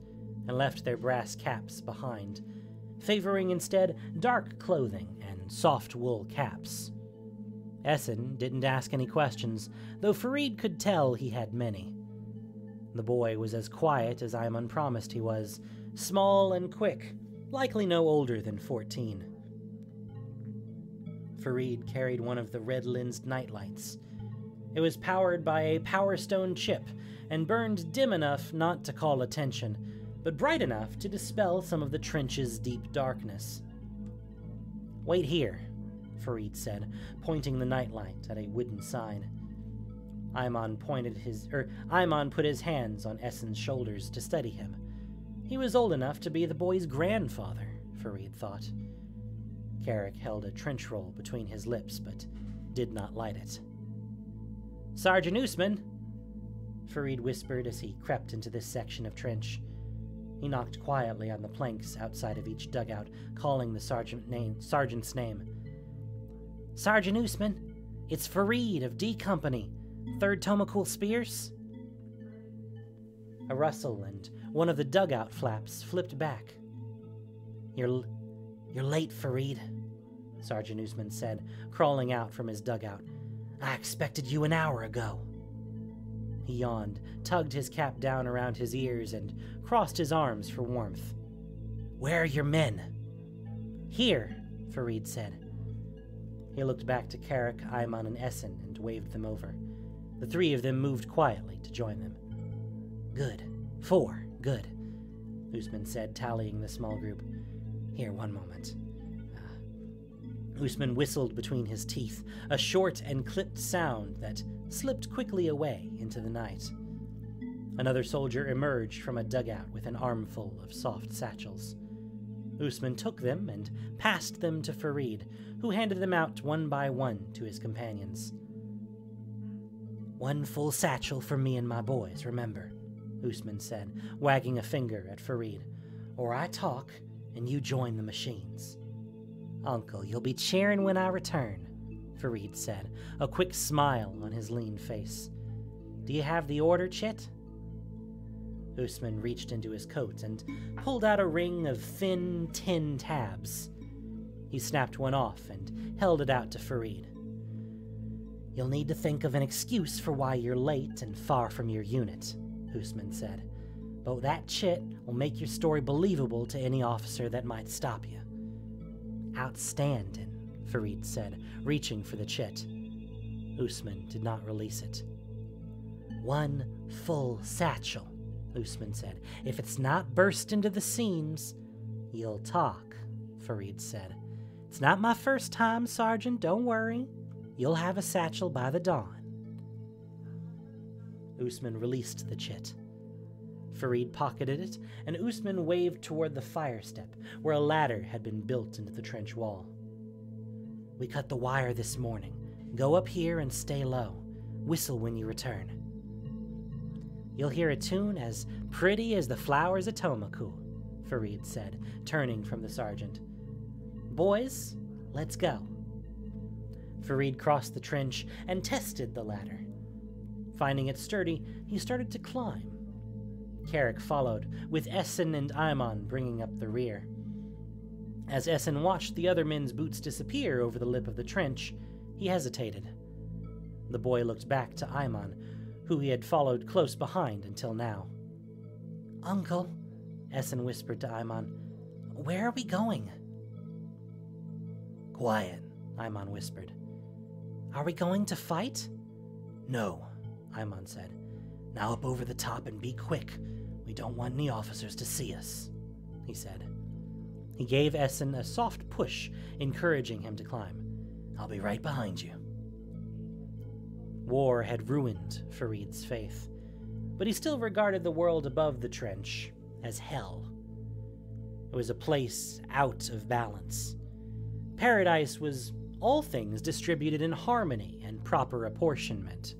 and left their brass caps behind, favoring instead dark clothing and soft wool caps. Essen didn't ask any questions, though Farid could tell he had many. The boy was as quiet as Iman promised he was, small and quick, likely no older than 14. Farid carried one of the red-lensed nightlights. It was powered by a Power Stone chip and burned dim enough not to call attention, but bright enough to dispel some of the trench's deep darkness. "Wait here," Farid said, pointing the nightlight at a wooden sign. Iman put his hands on Essen's shoulders to steady him. He was old enough to be the boy's grandfather, Farid thought. Carrick held a trench roll between his lips, but did not light it. "Sergeant Usman," Farid whispered as he crept into this section of trench. He knocked quietly on the planks outside of each dugout, calling the sergeant's name. "Sergeant Usman, it's Farid of D Company, 3rd Tomakul Spears." A rustle and one of the dugout flaps flipped back. You're late, Farid," Sergeant Usman said, crawling out from his dugout. "I expected you an hour ago." He yawned, tugged his cap down around his ears, and crossed his arms for warmth. "Where are your men?" "Here," Farid said. He looked back to Carrick, Iman, and Essen and waved them over. The three of them moved quietly to join them. "Good. 4. Good," Usman said, tallying the small group. "Here, one moment." Usman whistled between his teeth, a short and clipped sound that slipped quickly away into the night. Another soldier emerged from a dugout with an armful of soft satchels. Usman took them and passed them to Farid, who handed them out one by one to his companions. "One full satchel for me and my boys, remember," Usman said, wagging a finger at Farid. "Or I talk, and you join the machines. Uncle, you'll be cheering when I return, Farid said, a quick smile on his lean face. Do you have the order, Chit? Usman reached into his coat and pulled out a ring of thin tin tabs. He snapped one off and held it out to Farid. You'll need to think of an excuse for why you're late and far from your unit, Usman said. But that chit will make your story believable to any officer that might stop you. Outstanding, Farid said, reaching for the chit. Usman did not release it. One full satchel, Usman said. If it's not burst into the seams, you'll talk, Farid said. It's not my first time, Sergeant, don't worry. You'll have a satchel by the dawn. Usman released the chit. Farid pocketed it, and Usman waved toward the fire step, where a ladder had been built into the trench wall. We cut the wire this morning. Go up here and stay low. Whistle when you return. You'll hear a tune as pretty as the flowers of Tomakul, Farid said, turning from the sergeant. Boys, let's go. Farid crossed the trench and tested the ladder. Finding it sturdy, he started to climb. Carrick followed, with Essen and Ayman bringing up the rear. As Essen watched the other men's boots disappear over the lip of the trench, he hesitated. The boy looked back to Ayman, who he had followed close behind until now. Uncle, Essen whispered to Ayman, where are we going? Quiet, Ayman whispered. Are we going to fight? No, Ayman said. Now up over the top and be quick. We don't want any officers to see us, he said. He gave Essen a soft push, encouraging him to climb. I'll be right behind you. War had ruined Farid's faith, but he still regarded the world above the trench as hell. It was a place out of balance. Paradise was all things distributed in harmony and proper apportionment.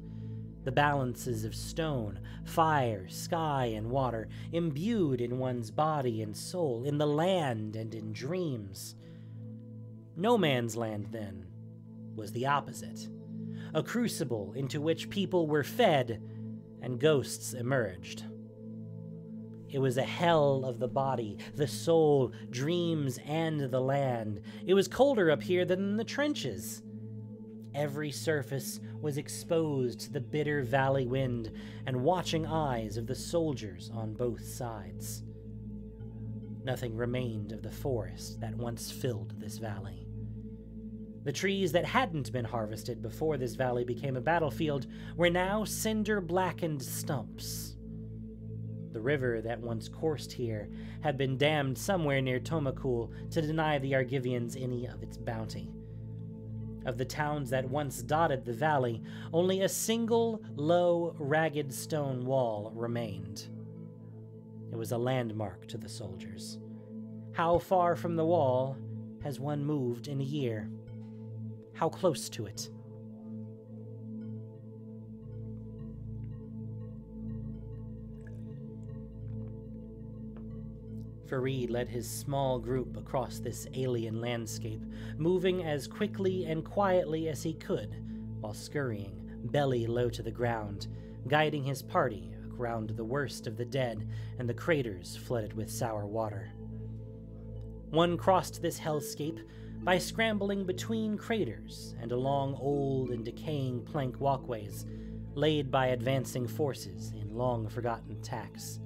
The balances of stone, fire, sky, and water, imbued in one's body and soul, in the land and in dreams. No Man's Land, then, was the opposite. A crucible into which people were fed and ghosts emerged. It was a hell of the body, the soul, dreams, and the land. It was colder up here than in the trenches. Every surface was exposed to the bitter valley wind and watching eyes of the soldiers on both sides. Nothing remained of the forest that once filled this valley. The trees that hadn't been harvested before this valley became a battlefield were now cinder-blackened stumps. The river that once coursed here had been dammed somewhere near Tomakul to deny the Argivians any of its bounty. Of the towns that once dotted the valley, only a single, low, ragged stone wall remained. It was a landmark to the soldiers. How far from the wall has one moved in a year? How close to it? Farid led his small group across this alien landscape, moving as quickly and quietly as he could, while scurrying, belly low to the ground, guiding his party around the worst of the dead and the craters flooded with sour water. One crossed this hellscape by scrambling between craters and along old and decaying plank walkways, laid by advancing forces in long-forgotten tacks.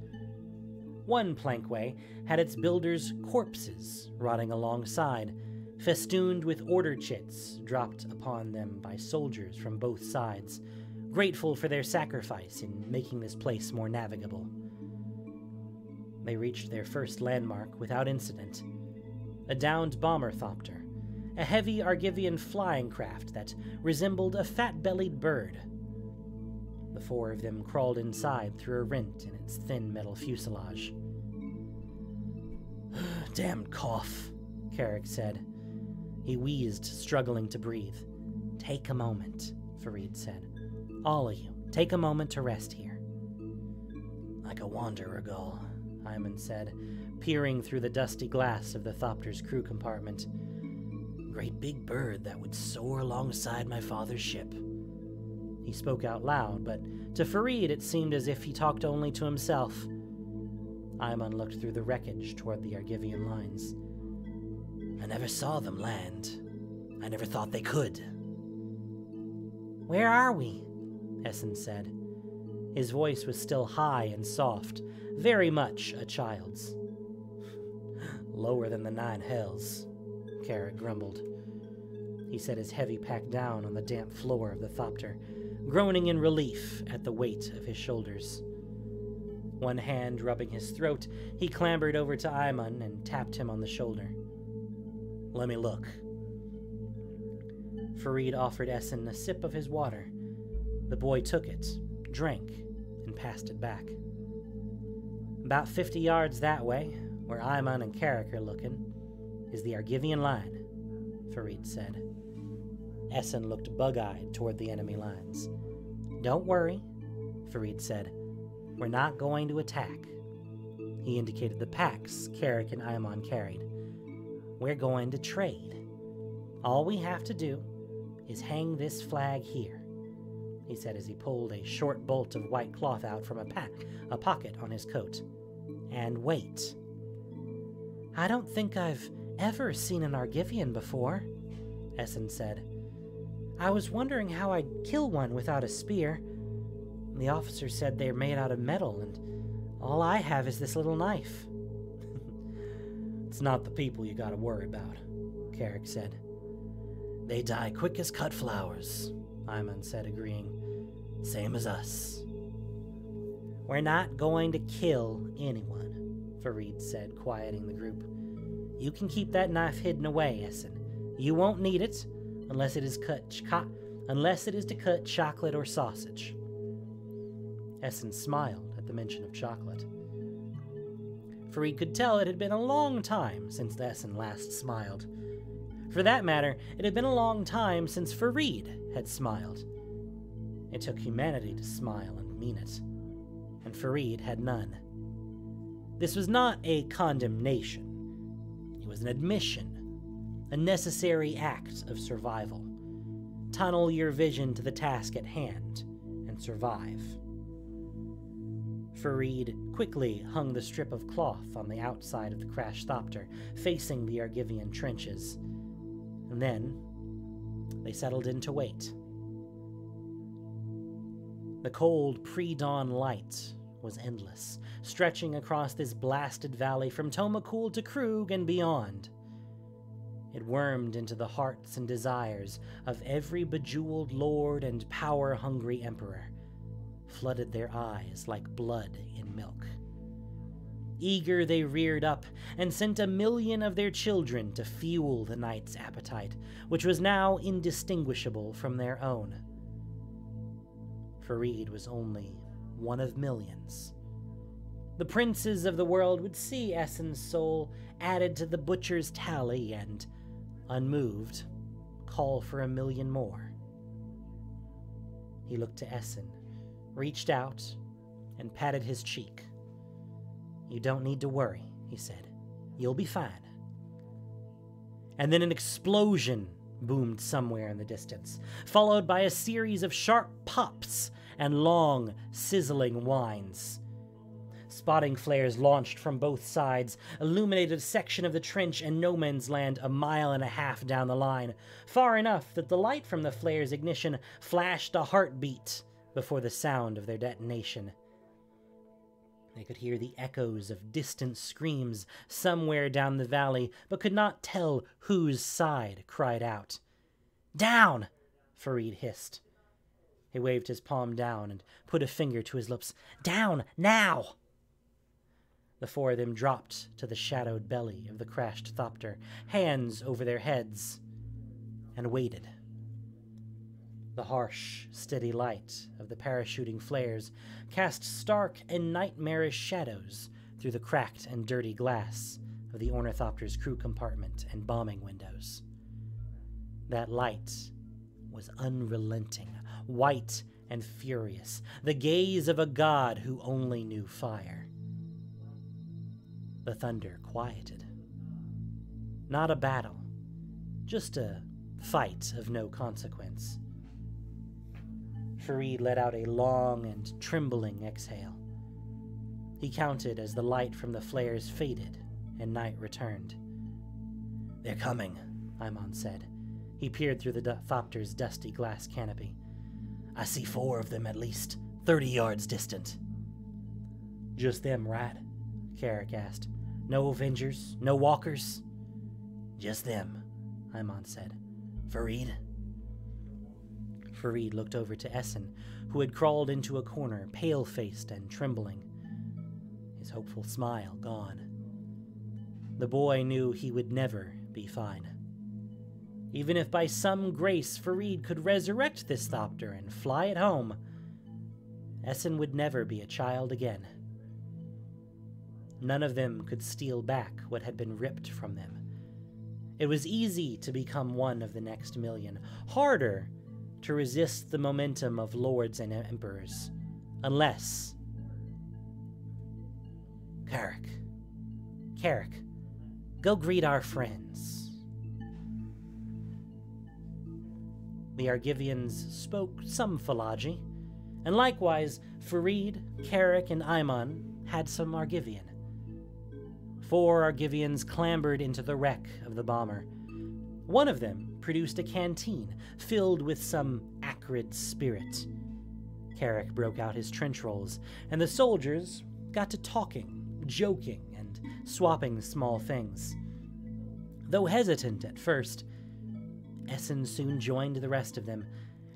One plankway had its builders' corpses rotting alongside, festooned with order chits dropped upon them by soldiers from both sides, grateful for their sacrifice in making this place more navigable. They reached their first landmark without incident. A downed bomber-thopter, a heavy Argivian flying craft that resembled a fat-bellied bird. The four of them crawled inside through a rent in its thin metal fuselage. Damn cough, Carrick said. He wheezed, struggling to breathe. Take a moment, Farid said. All of you, take a moment to rest here. Like a wanderer gull, Hyman said, peering through the dusty glass of the Thopter's crew compartment. "Great big bird that would soar alongside my father's ship." He spoke out loud, but to Farid it seemed as if he talked only to himself. Hyman looked through the wreckage toward the Argivian lines. "I never saw them land. I never thought they could." "Where are we?" Essen said. His voice was still high and soft, very much a child's. "Lower than the 9 hells," Carrick grumbled. He set his heavy pack down on the damp floor of the Thopter, groaning in relief at the weight of his shoulders. One hand rubbing his throat, he clambered over to Ayman and tapped him on the shoulder. "Let me look." Farid offered Essen a sip of his water. The boy took it, drank, and passed it back. "About 50 yards that way, where Ayman and Carrick are looking, is the Argivian line," Farid said. Essen looked bug-eyed toward the enemy lines. "Don't worry," Farid said. "We're not going to attack." He indicated the packs Carrick and Ayman carried. "We're going to trade. All we have to do is hang this flag here," he said as he pulled a short bolt of white cloth out from a pocket on his coat. "And wait." "I don't think I've ever seen an Argivian before," Essen said. "I was wondering how I'd kill one without a spear. The officer said they're made out of metal, and all I have is this little knife." "It's not the people you gotta worry about," Carrick said. "They die quick as cut flowers," Ayman said, agreeing. "Same as us." "We're not going to kill anyone," Farid said, quieting the group. "You can keep that knife hidden away, Essen. You won't need it unless it is to cut chocolate or sausage." Essen smiled at the mention of chocolate. Farid could tell it had been a long time since Essen last smiled. For that matter, it had been a long time since Farid had smiled. It took humanity to smile and mean it, and Farid had none. This was not a condemnation. It was an admission, a necessary act of survival. Tunnel your vision to the task at hand and survive. Farid quickly hung the strip of cloth on the outside of the crashed Thopter, facing the Argivian trenches. And then they settled in to wait. The cold pre-dawn light was endless, stretching across this blasted valley from Tomakul to Krug and beyond. It wormed into the hearts and desires of every bejeweled lord and power-hungry emperor, flooded their eyes like blood in milk. Eager they reared up and sent 1,000,000 of their children to fuel the night's appetite, which was now indistinguishable from their own. Farid was only one of millions. The princes of the world would see Essen's soul added to the butcher's tally and, unmoved, call for 1,000,000 more. He looked to Essen, reached out, and patted his cheek. "You don't need to worry," he said. "You'll be fine." And then an explosion boomed somewhere in the distance, followed by a series of sharp pops and long, sizzling whines. Spotting flares launched from both sides, illuminated a section of the trench and no man's land 1.5 miles down the line, far enough that the light from the flare's ignition flashed a heartbeat before the sound of their detonation. They could hear the echoes of distant screams somewhere down the valley, but could not tell whose side cried out. "Down!" Farid hissed. He waved his palm down and put a finger to his lips. "Down, now!" The 4 of them dropped to the shadowed belly of the crashed Thopter, hands over their heads, and waited. The harsh, steady light of the parachuting flares cast stark and nightmarish shadows through the cracked and dirty glass of the Ornithopter's crew compartment and bombing windows. That light was unrelenting, white and furious, the gaze of a god who only knew fire. The thunder quieted. Not a battle, just a fight of no consequence. Farid let out a long and trembling exhale. He counted as the light from the flares faded and night returned. "They're coming," Imon said. He peered through the Thopter's dusty glass canopy. "I see 4 of them at least, 30 yards distant." "Just them, right?" Carrick asked. "No Avengers? No walkers?" "Just them," Imon said. "Farid?" Farid looked over to Essen, who had crawled into a corner, pale-faced and trembling. His hopeful smile gone. The boy knew he would never be fine. Even if by some grace Farid could resurrect this Thopter and fly it home, Essen would never be a child again. None of them could steal back what had been ripped from them. It was easy to become one of the next million, harder to resist the momentum of lords and emperors, unless... Carrick, go greet our friends. The Argivians spoke some Falaji, and likewise Farid, Carrick, and Imon had some Argivian. 4 Argivians clambered into the wreck of the bomber. One of them produced a canteen filled with some acrid spirit. Carrick broke out his trench rolls, and the soldiers got to talking, joking, and swapping small things. Though hesitant at first, Essen soon joined the rest of them,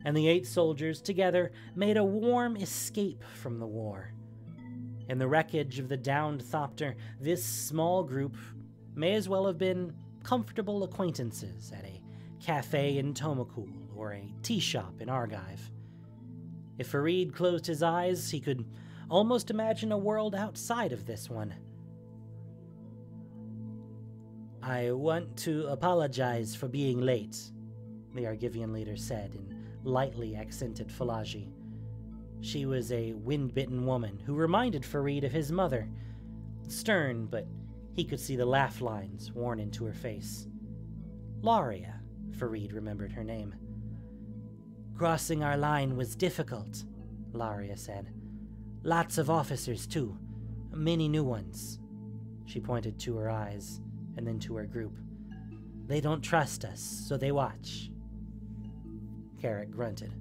and the 8 soldiers together made a warm escape from the war. In the wreckage of the downed Thopter, this small group may as well have been comfortable acquaintances at a cafe in Tomakul or a tea shop in Argive. If Farid closed his eyes, he could almost imagine a world outside of this one. "I want to apologize for being late," the Argivian leader said in lightly accented Falaji. She was a wind-bitten woman who reminded Farid of his mother. Stern, but he could see the laugh lines worn into her face. Laria, Farid remembered her name. "Crossing our line was difficult," Laria said. "Lots of officers, too. Many new ones." She pointed to her eyes, and then to her group. "They don't trust us, so they watch." Carrick grunted.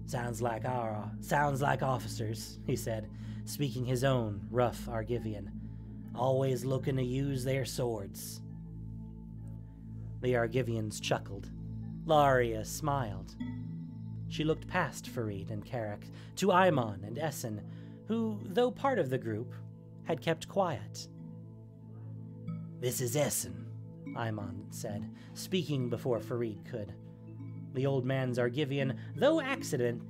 Sounds like officers," he said, speaking his own rough Argivian. "Always looking to use their swords." The Argivians chuckled. Laria smiled. She looked past Farid and Carrick to Imon and Essen, who, though part of the group, had kept quiet. "This is Essen," Imon said, speaking before Farid could. The old man's Argivian, though accented,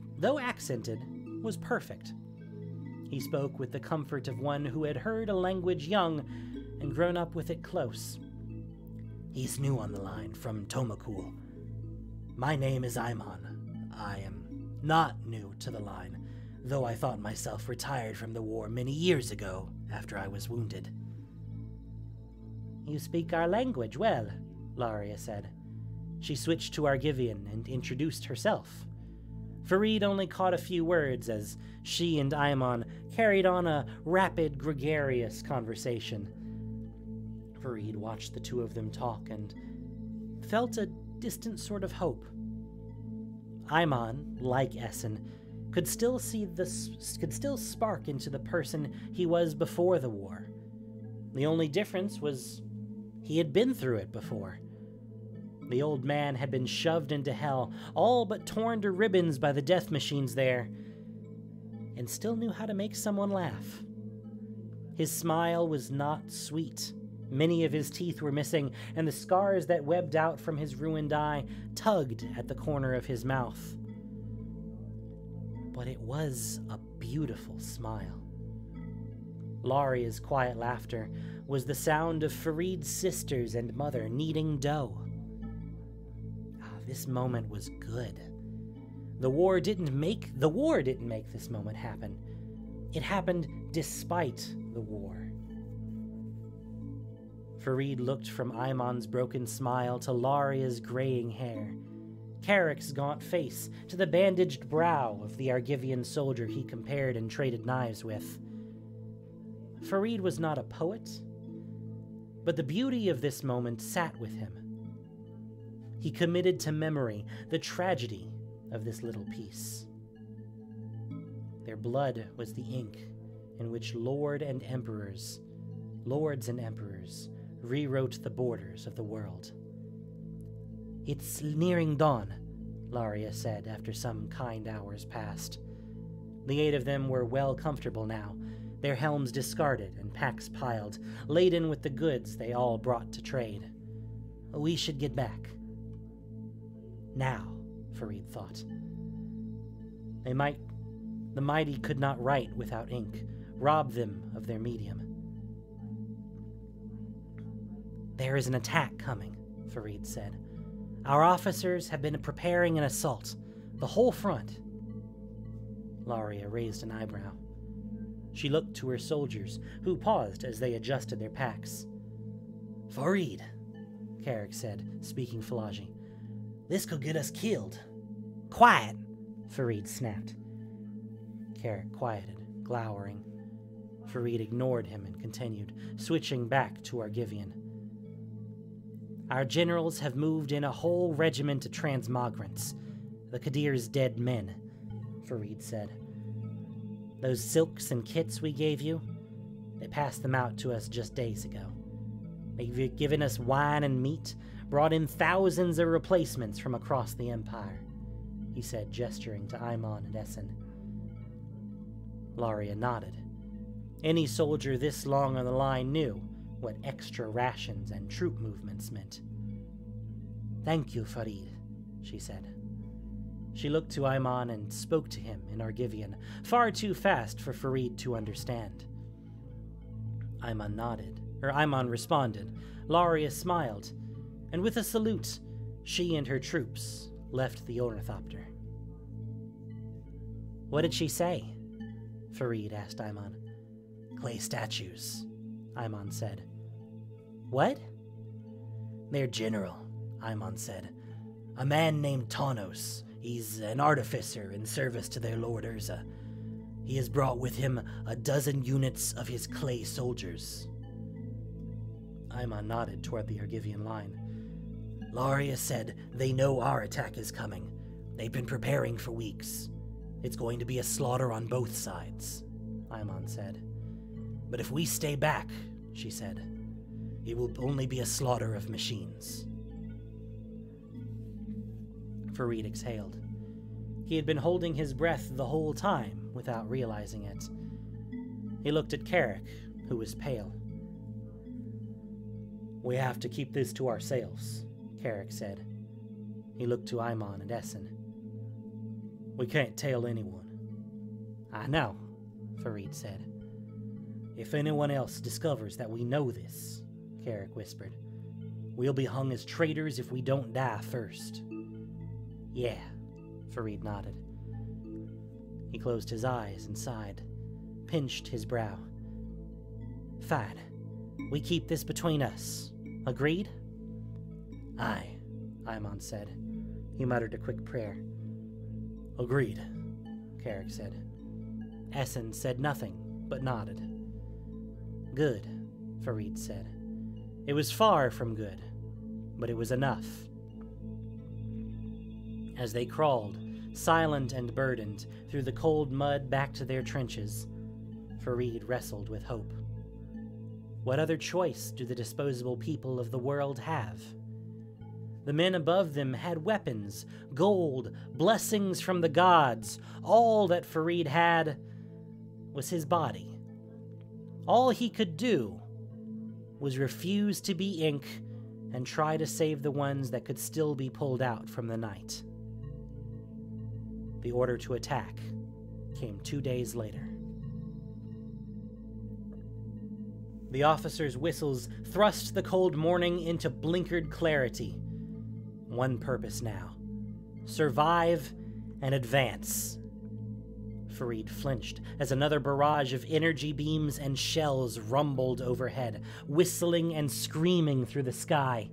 was perfect. He spoke with the comfort of one who had heard a language young and grown up with it close. "He's new on the line, from Tomakul. My name is Imon. I am not new to the line, though I thought myself retired from the war many years ago after I was wounded." "You speak our language well," Laria said. She switched to Argivian and introduced herself. Farid only caught a few words as she and Imon carried on a rapid, gregarious conversation. Farid watched the 2 of them talk and felt a distant sort of hope. Imon, like Essen, could still spark into the person he was before the war. The only difference was he had been through it before. The old man had been shoved into hell, all but torn to ribbons by the death machines there, and still knew how to make someone laugh. His smile was not sweet. Many of his teeth were missing, and the scars that webbed out from his ruined eye tugged at the corner of his mouth. But it was a beautiful smile. Laria's quiet laughter was the sound of Farid's sisters and mother kneading dough. This moment was good. The war didn't make this moment happen. It happened despite the war. Farid looked from Ayman's broken smile to Laria's graying hair, Carrick's gaunt face to the bandaged brow of the Argivian soldier he compared and traded knives with. Farid was not a poet, but the beauty of this moment sat with him. He committed to memory the tragedy of this little piece. Their blood was the ink in which lords and emperors rewrote the borders of the world. "It's nearing dawn," Laria said after some kind hours passed. The 8 of them were well comfortable now, their helms discarded and packs piled, laden with the goods they all brought to trade. "We should get back." Now, Farid thought. The mighty could not write without ink, rob them of their medium. "There is an attack coming," Farid said. "Our officers have been preparing an assault, the whole front." Laria raised an eyebrow. She looked to her soldiers, who paused as they adjusted their packs. "Farid," Carrick said, speaking Falaji, "this could get us killed." "Quiet," Farid snapped. Carrick quieted, glowering. Farid ignored him and continued, switching back to Argivian. "Our generals have moved in a whole regiment of transmogrants, the Kadir's dead men," Farid said. "Those silks and kits we gave you, they passed them out to us just days ago. They've given us wine and meat, brought in thousands of replacements from across the Empire," he said, gesturing to Ayman and Essen. Laria nodded. Any soldier this long on the line knew what extra rations and troop movements meant. "Thank you, Farid," she said. She looked to Ayman and spoke to him in Argivian, far too fast for Farid to understand. Ayman responded. Laria smiled, and with a salute, she and her troops left the ornithopter. "What did she say?" Farid asked Ayman. "Clay statues," Ayman said. "What?" "Their general," Ayman said. "A man named Tanos. He's an artificer in service to their lord Urza. He has brought with him a dozen units of his clay soldiers." Ayman nodded toward the Argivian line. "Laria said they know our attack is coming. They've been preparing for weeks. It's going to be a slaughter on both sides," Ayman said. "But if we stay back," she said, "it will only be a slaughter of machines." Farid exhaled. He had been holding his breath the whole time without realizing it. He looked at Carrick, who was pale. "We have to keep this to ourselves," Carrick said. He looked to Ayman and Essen. "We can't tell anyone." "I know," Farid said. "If anyone else discovers that we know this," Carrick whispered, "we'll be hung as traitors if we don't die first." "Yeah," Farid nodded. He closed his eyes and sighed, pinched his brow. "Fine. We keep this between us. Agreed?" "Aye," Ayman said. He muttered a quick prayer. "Agreed," Carrick said. Essen said nothing, but nodded. "Good," Farid said. It was far from good, but it was enough. As they crawled, silent and burdened, through the cold mud back to their trenches, Farid wrestled with hope. What other choice do the disposable people of the world have? The men above them had weapons, gold, blessings from the gods. All that Farid had was his body. All he could do was refuse to be ink and try to save the ones that could still be pulled out from the night. The order to attack came 2 days later. The officers' whistles thrust the cold morning into blinkered clarity. One purpose now: survive and advance. Farid flinched as another barrage of energy beams and shells rumbled overhead, whistling and screaming through the sky.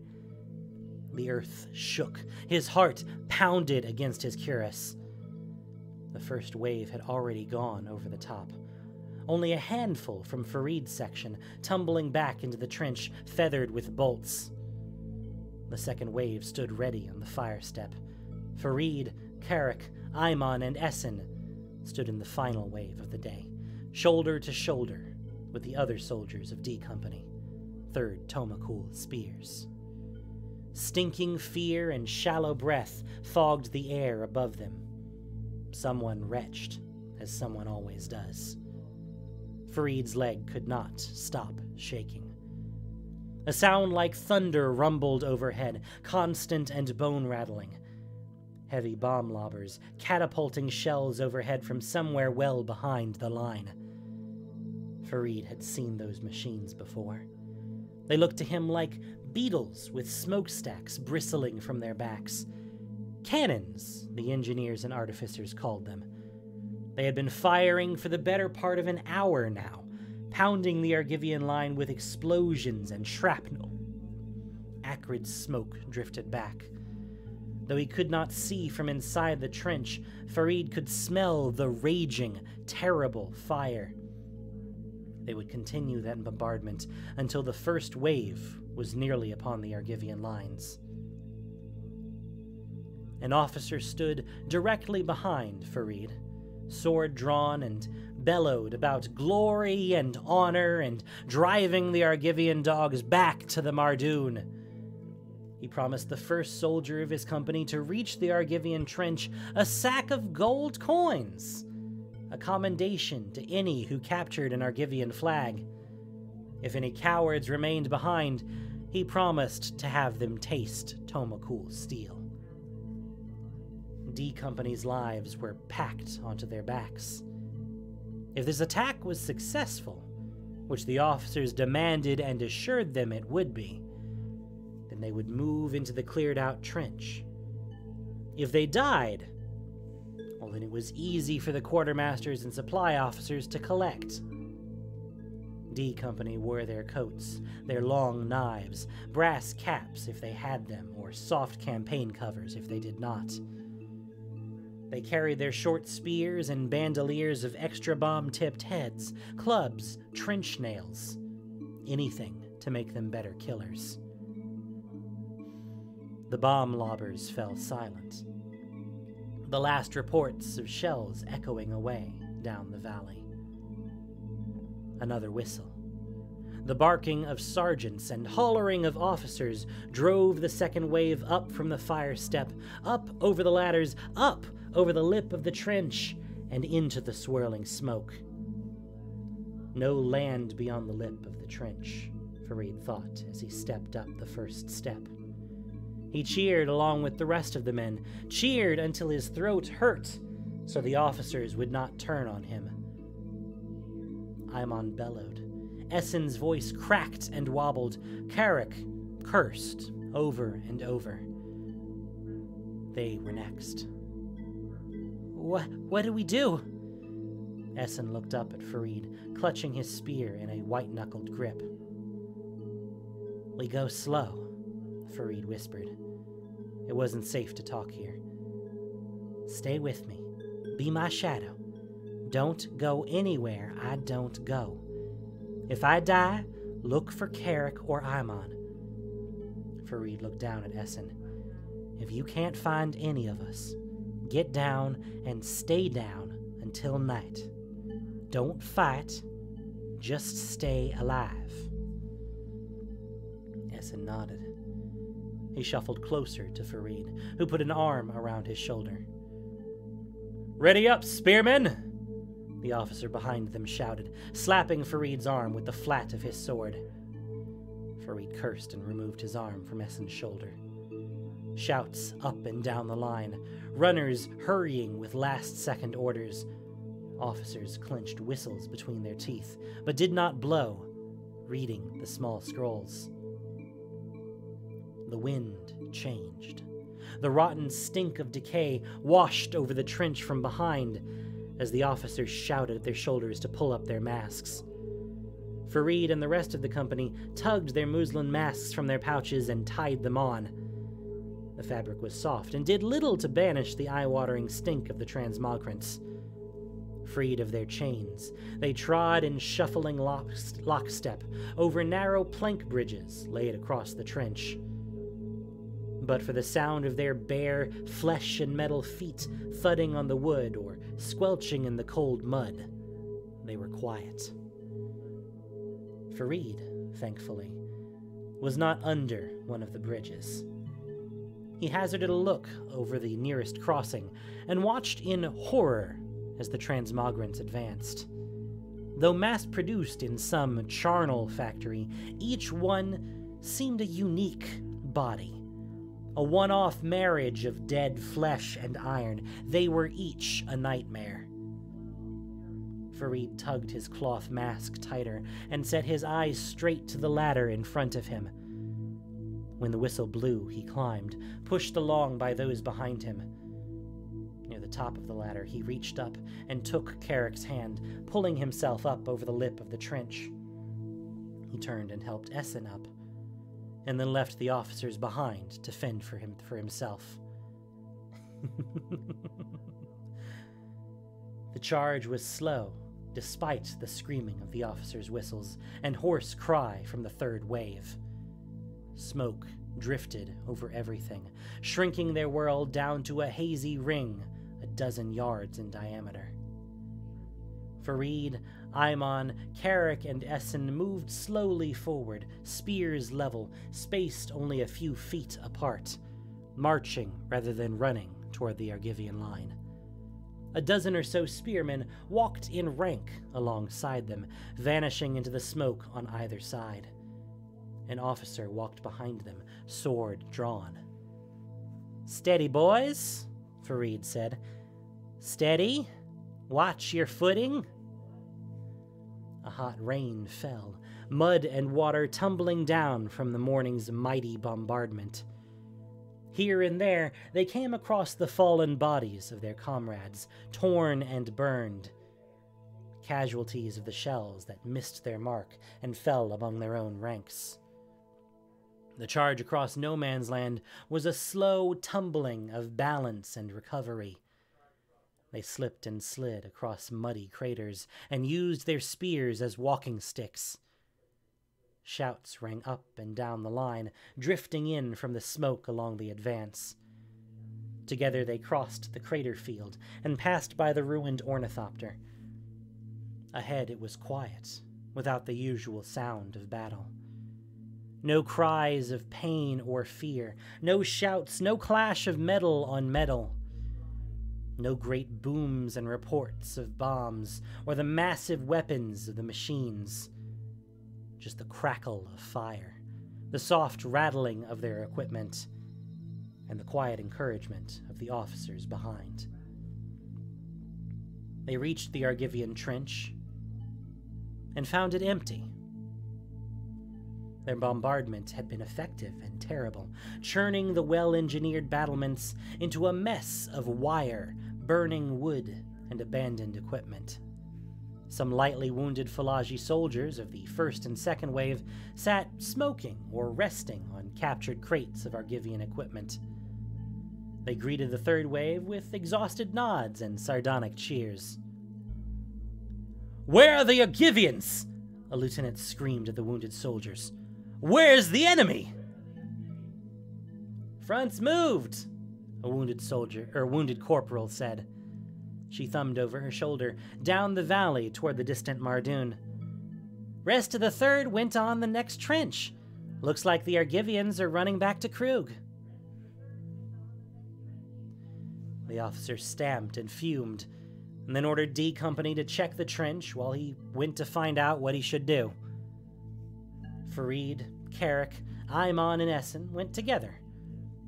The earth shook. His heart pounded against his cuirass. The first wave had already gone over the top. Only a handful from Farid's section, tumbling back into the trench, feathered with bolts. The second wave stood ready on the fire step. Farid, Carrick, Ayman, and Essen stood in the final wave of the day, shoulder to shoulder with the other soldiers of D Company, 3rd Tomakul Spears. Stinking fear and shallow breath fogged the air above them. Someone retched, as someone always does. Farid's leg could not stop shaking. A sound like thunder rumbled overhead, constant and bone-rattling. Heavy bomb lobbers catapulting shells overhead from somewhere well behind the line. Farid had seen those machines before. They looked to him like beetles with smokestacks bristling from their backs. Cannons, the engineers and artificers called them. They had been firing for the better part of an hour now, pounding the Argivian line with explosions and shrapnel. Acrid smoke drifted back. Though he could not see from inside the trench, Farid could smell the raging, terrible fire. They would continue that bombardment until the first wave was nearly upon the Argivian lines. An officer stood directly behind Farid, sword drawn, and bellowed about glory and honor and driving the Argivian dogs back to the Mardoon. He promised the first soldier of his company to reach the Argivian trench a sack of gold coins, a commendation to any who captured an Argivian flag. If any cowards remained behind, he promised to have them taste Tomakul steel. D Company's lives were packed onto their backs. If this attack was successful, which the officers demanded and assured them it would be, then they would move into the cleared-out trench. If they died, well, then it was easy for the quartermasters and supply officers to collect. D Company wore their coats, their long knives, brass caps if they had them, or soft campaign covers if they did not. They carried their short spears and bandoliers of extra bomb-tipped heads, clubs, trench nails, anything to make them better killers. The bomb lobbers fell silent, the last reports of shells echoing away down the valley. Another whistle. The barking of sergeants and hollering of officers drove the second wave up from the fire step, up over the ladders, up over the lip of the trench, and into the swirling smoke. No land beyond the lip of the trench, Farid thought as he stepped up the first step. He cheered along with the rest of the men, cheered until his throat hurt, so the officers would not turn on him. Ayman bellowed. Essen's voice cracked and wobbled. Carrick cursed over and over. They were next. What do we do? Essen looked up at Farid, clutching his spear in a white-knuckled grip. We go slow, Farid whispered. It wasn't safe to talk here. Stay with me. Be my shadow. Don't go anywhere I don't go. If I die, look for Carrick or Ayman. Farid looked down at Essen. If you can't find any of us, get down and stay down until night. Don't fight, just stay alive. Essen nodded. He shuffled closer to Farid, who put an arm around his shoulder. Ready up, spearmen! The officer behind them shouted, slapping Farid's arm with the flat of his sword. Farid cursed and removed his arm from Essen's shoulder. Shouts up and down the line, runners hurrying with last-second orders. Officers clenched whistles between their teeth, but did not blow, reading the small scrolls. The wind changed. The rotten stink of decay washed over the trench from behind, as the officers shouted at their shoulders to pull up their masks. Farid and the rest of the company tugged their muslin masks from their pouches and tied them on. The fabric was soft and did little to banish the eye-watering stink of the transmogrants. Freed of their chains, they trod in shuffling lockstep over narrow plank bridges laid across the trench. But for the sound of their bare flesh and metal feet thudding on the wood or squelching in the cold mud, they were quiet. Farid, thankfully, was not under one of the bridges. He hazarded a look over the nearest crossing and watched in horror as the transmogrants advanced. Though mass-produced in some charnel factory, each one seemed a unique body. A one-off marriage of dead flesh and iron. They were each a nightmare. Farid tugged his cloth mask tighter and set his eyes straight to the ladder in front of him. When the whistle blew, he climbed, pushed along by those behind him. Near the top of the ladder, he reached up and took Carrick's hand, pulling himself up over the lip of the trench. He turned and helped Essen up, and then left the officers behind to fend for himself. The charge was slow, despite the screaming of the officers' whistles and hoarse cry from the third wave. Smoke drifted over everything, shrinking their world down to a hazy ring 12 yards in diameter. Farid, Ayman, Carrick, and Essen moved slowly forward, spears level, spaced only a few feet apart, marching rather than running toward the Argivian line. A dozen or so spearmen walked in rank alongside them, vanishing into the smoke on either side. An officer walked behind them, sword drawn. "Steady, boys," Farid said. "Steady. Watch your footing." A hot rain fell, mud and water tumbling down from the morning's mighty bombardment. Here and there, they came across the fallen bodies of their comrades, torn and burned, casualties of the shells that missed their mark and fell among their own ranks. The charge across no man's land was a slow tumbling of balance and recovery. They slipped and slid across muddy craters and used their spears as walking sticks. Shouts rang up and down the line, drifting in from the smoke along the advance. Together they crossed the crater field and passed by the ruined ornithopter. Ahead it was quiet, without the usual sound of battle. No cries of pain or fear, no shouts, no clash of metal on metal. No great booms and reports of bombs or the massive weapons of the machines. Just the crackle of fire, the soft rattling of their equipment, and the quiet encouragement of the officers behind. They reached the Argivian trench and found it empty. Their bombardment had been effective and terrible, churning the well-engineered battlements into a mess of wire, burning wood, and abandoned equipment. Some lightly wounded Falaji soldiers of the first and second wave sat smoking or resting on captured crates of Argivian equipment. They greeted the third wave with exhausted nods and sardonic cheers. "Where are the Argivians?" a lieutenant screamed at the wounded soldiers. "Where's the enemy?" "Front's moved," a wounded corporal said. She thumbed over her shoulder, down the valley toward the distant Mardoon. "Rest of the third went on the next trench. Looks like the Argivians are running back to Krug." The officer stamped and fumed, and then ordered D Company to check the trench while he went to find out what he should do. Farid, Carrick, Ayman, and Essen went together,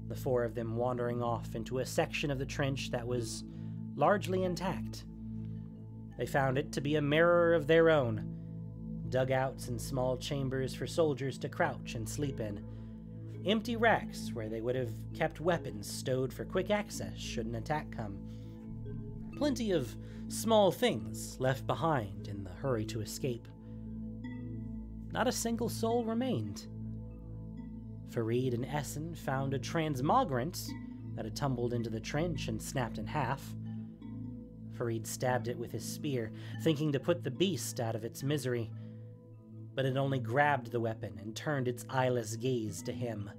the four of them wandering off into a section of the trench that was largely intact. They found it to be a mirror of their own, dugouts and small chambers for soldiers to crouch and sleep in, empty racks where they would have kept weapons stowed for quick access should an attack come, plenty of small things left behind in the hurry to escape. Not a single soul remained. Farid and Essen found a transmogrant that had tumbled into the trench and snapped in half. Farid stabbed it with his spear, thinking to put the beast out of its misery, but it only grabbed the weapon and turned its eyeless gaze to him.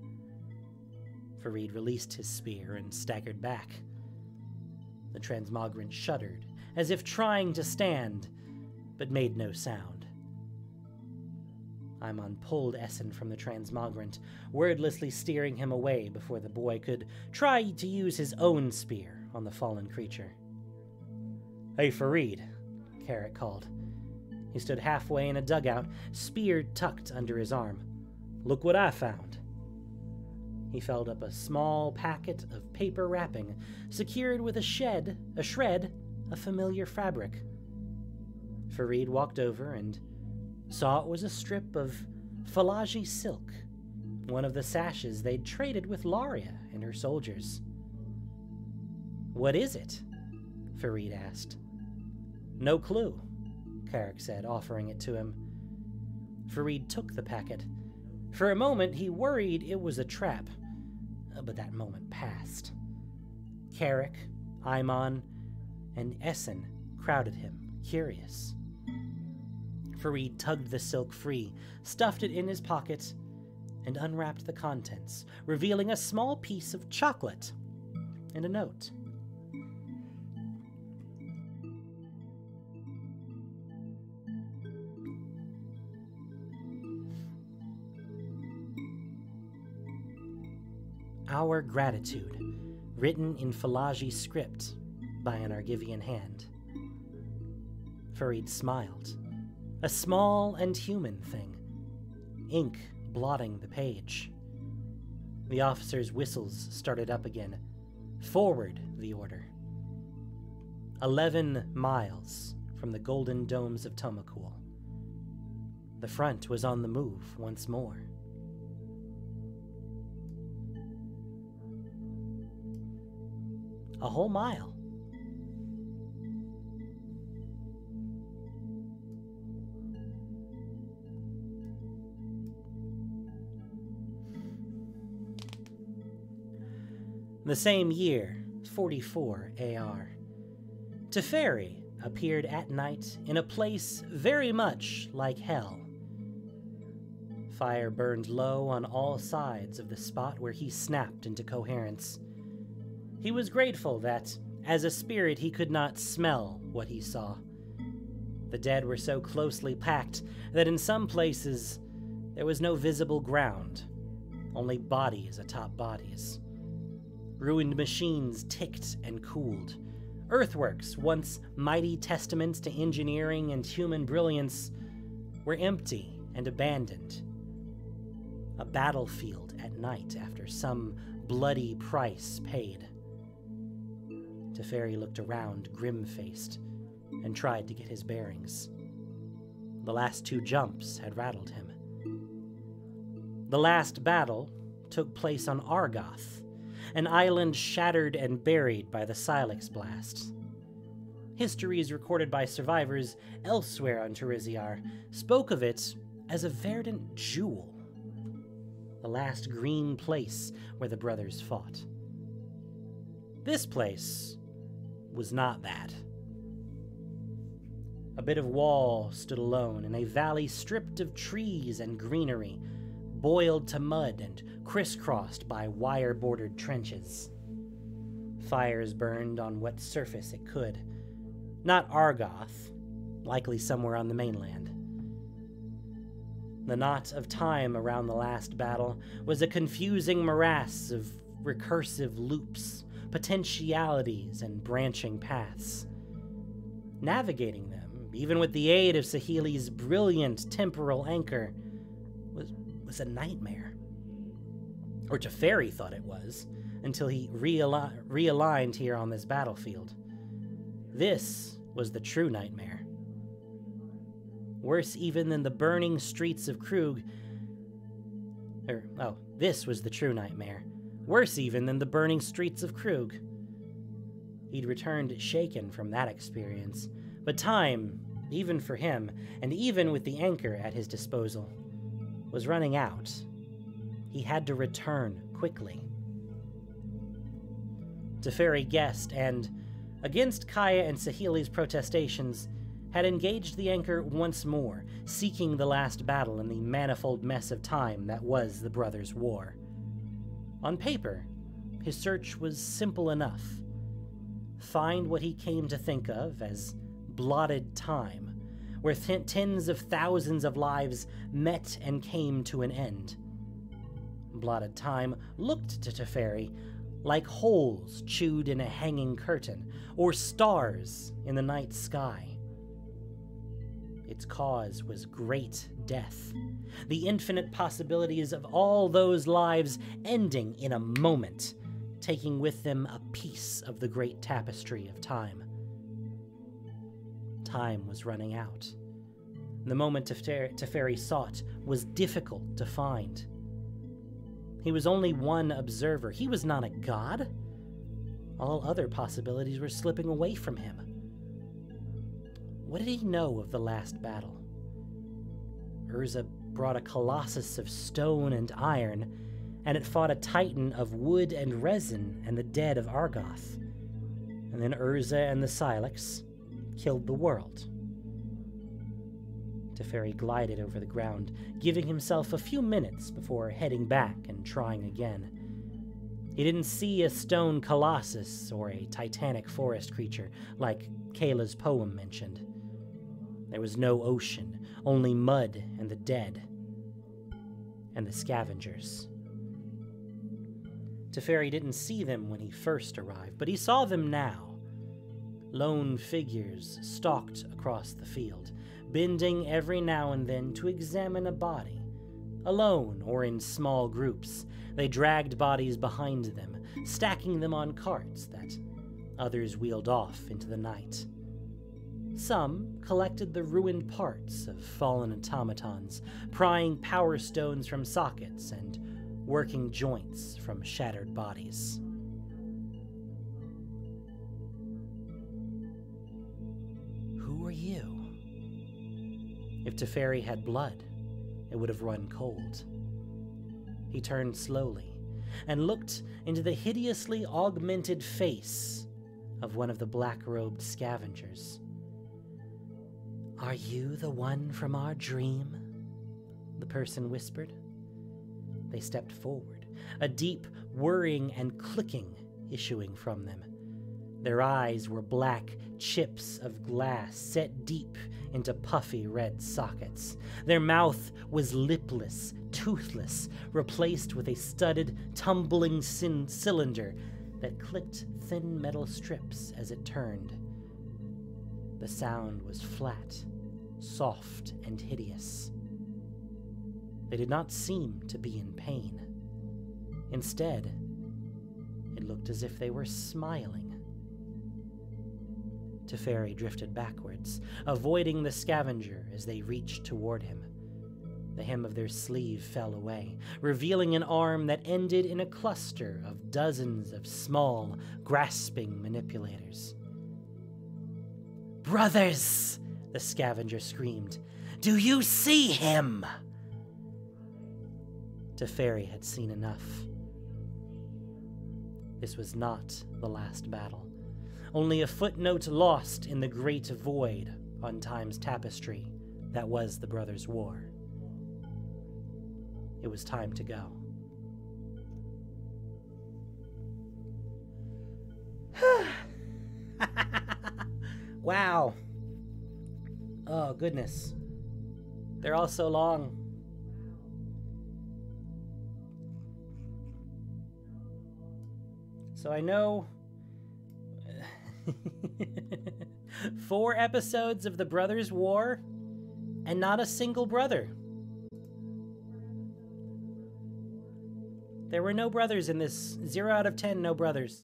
Farid released his spear and staggered back. The transmogrant shuddered, as if trying to stand, but made no sound. Aimon pulled Essen from the transmogrant, wordlessly steering him away before the boy could try to use his own spear on the fallen creature. "Hey, Farid," Carrick called. He stood halfway in a dugout, spear tucked under his arm. "Look what I found." He filled up a small packet of paper wrapping, secured with a shred of familiar fabric. Farid walked over and saw it was a strip of Falaji silk, one of the sashes they'd traded with Laria and her soldiers. "What is it?" Farid asked. "No clue," Carrick said, offering it to him. Farid took the packet. For a moment, he worried it was a trap, but that moment passed. Carrick, Aimon, and Essen crowded him, curious. Farid tugged the silk free, stuffed it in his pocket, and unwrapped the contents, revealing a small piece of chocolate and a note. Our Gratitude, written in Falaji script by an Argivian hand. Farid smiled. A small and human thing, ink blotting the page. The officer's whistles started up again. Forward, the order. 11 miles from the golden domes of Tomakul. The front was on the move once more. A whole mile. The same year, 44 AR, Teferi appeared at night in a place very much like hell. Fire burned low on all sides of the spot where he snapped into coherence. He was grateful that, as a spirit, he could not smell what he saw. The dead were so closely packed that in some places there was no visible ground, only bodies atop bodies. Ruined machines ticked and cooled. Earthworks, once mighty testaments to engineering and human brilliance, were empty and abandoned. A battlefield at night after some bloody price paid. Teferi looked around, grim-faced, and tried to get his bearings. The last 2 jumps had rattled him. The last battle took place on Argoth, an island shattered and buried by the Silex blast. Histories recorded by survivors elsewhere on Teriziar spoke of it as a verdant jewel, the last green place where the brothers fought. This place was not that. A bit of wall stood alone in a valley stripped of trees and greenery, boiled to mud and crisscrossed by wire-bordered trenches. Fires burned on what surface it could. Not Argoth, likely somewhere on the mainland. The knot of time around the last battle was a confusing morass of recursive loops, potentialities, and branching paths. Navigating them, even with the aid of Sahili's brilliant temporal anchor, was a nightmare. Or Teferi thought it was, until he realigned here on this battlefield. This was the true nightmare. Worse even than the burning streets of Krug. This was the true nightmare. Worse even than the burning streets of Krug. He'd returned shaken from that experience, but time, even for him, and even with the anchor at his disposal, was running out. He had to return quickly. Teferi guessed, and, against Kaya and Sahili's protestations, had engaged the anchor once more, seeking the last battle in the manifold mess of time that was the Brothers' War. On paper, his search was simple enough. Find what he came to think of as blotted time, where tens of thousands of lives met and came to an end. Blotted time looked to Teferi like holes chewed in a hanging curtain, or stars in the night sky. Its cause was great death, the infinite possibilities of all those lives ending in a moment, taking with them a piece of the great tapestry of time. Time was running out. The moment Teferi sought was difficult to find. He was only one observer. He was not a god. All other possibilities were slipping away from him. What did he know of the last battle? Urza brought a colossus of stone and iron, and it fought a titan of wood and resin and the dead of Argoth. And then Urza and the Silex killed the world. Teferi glided over the ground, giving himself a few minutes before heading back and trying again. He didn't see a stone colossus or a titanic forest creature like Kayla's poem mentioned. There was no ocean, only mud and the dead. And the Scavengers. Teferi didn't see them when he first arrived, but he saw them now. Lone figures stalked across the field, bending every now and then to examine a body. Alone or in small groups, they dragged bodies behind them, stacking them on carts that others wheeled off into the night. Some collected the ruined parts of fallen automatons, prying power stones from sockets and working joints from shattered bodies. Who are you? If Teferi had blood, it would have run cold. He turned slowly and looked into the hideously augmented face of one of the black-robed scavengers. "Are you the one from our dream?" the person whispered. They stepped forward, a deep whirring and clicking issuing from them. Their eyes were black chips of glass set deep into puffy red sockets. Their mouth was lipless, toothless, replaced with a studded, tumbling cylinder that clicked thin metal strips as it turned. The sound was flat, soft, and hideous. They did not seem to be in pain. Instead, it looked as if they were smiling. Teferi drifted backwards, avoiding the scavenger as they reached toward him. The hem of their sleeve fell away, revealing an arm that ended in a cluster of dozens of small, grasping manipulators. "Brothers!" the scavenger screamed. "Do you see him?" Teferi had seen enough. This was not the last battle. Only a footnote lost in the great void on time's tapestry that was the Brothers' War. It was time to go. Wow. Oh, goodness. They're all so long. So I know 4 episodes of the Brothers' War and not a single brother. There were no brothers in this. 0 out of 10, no brothers.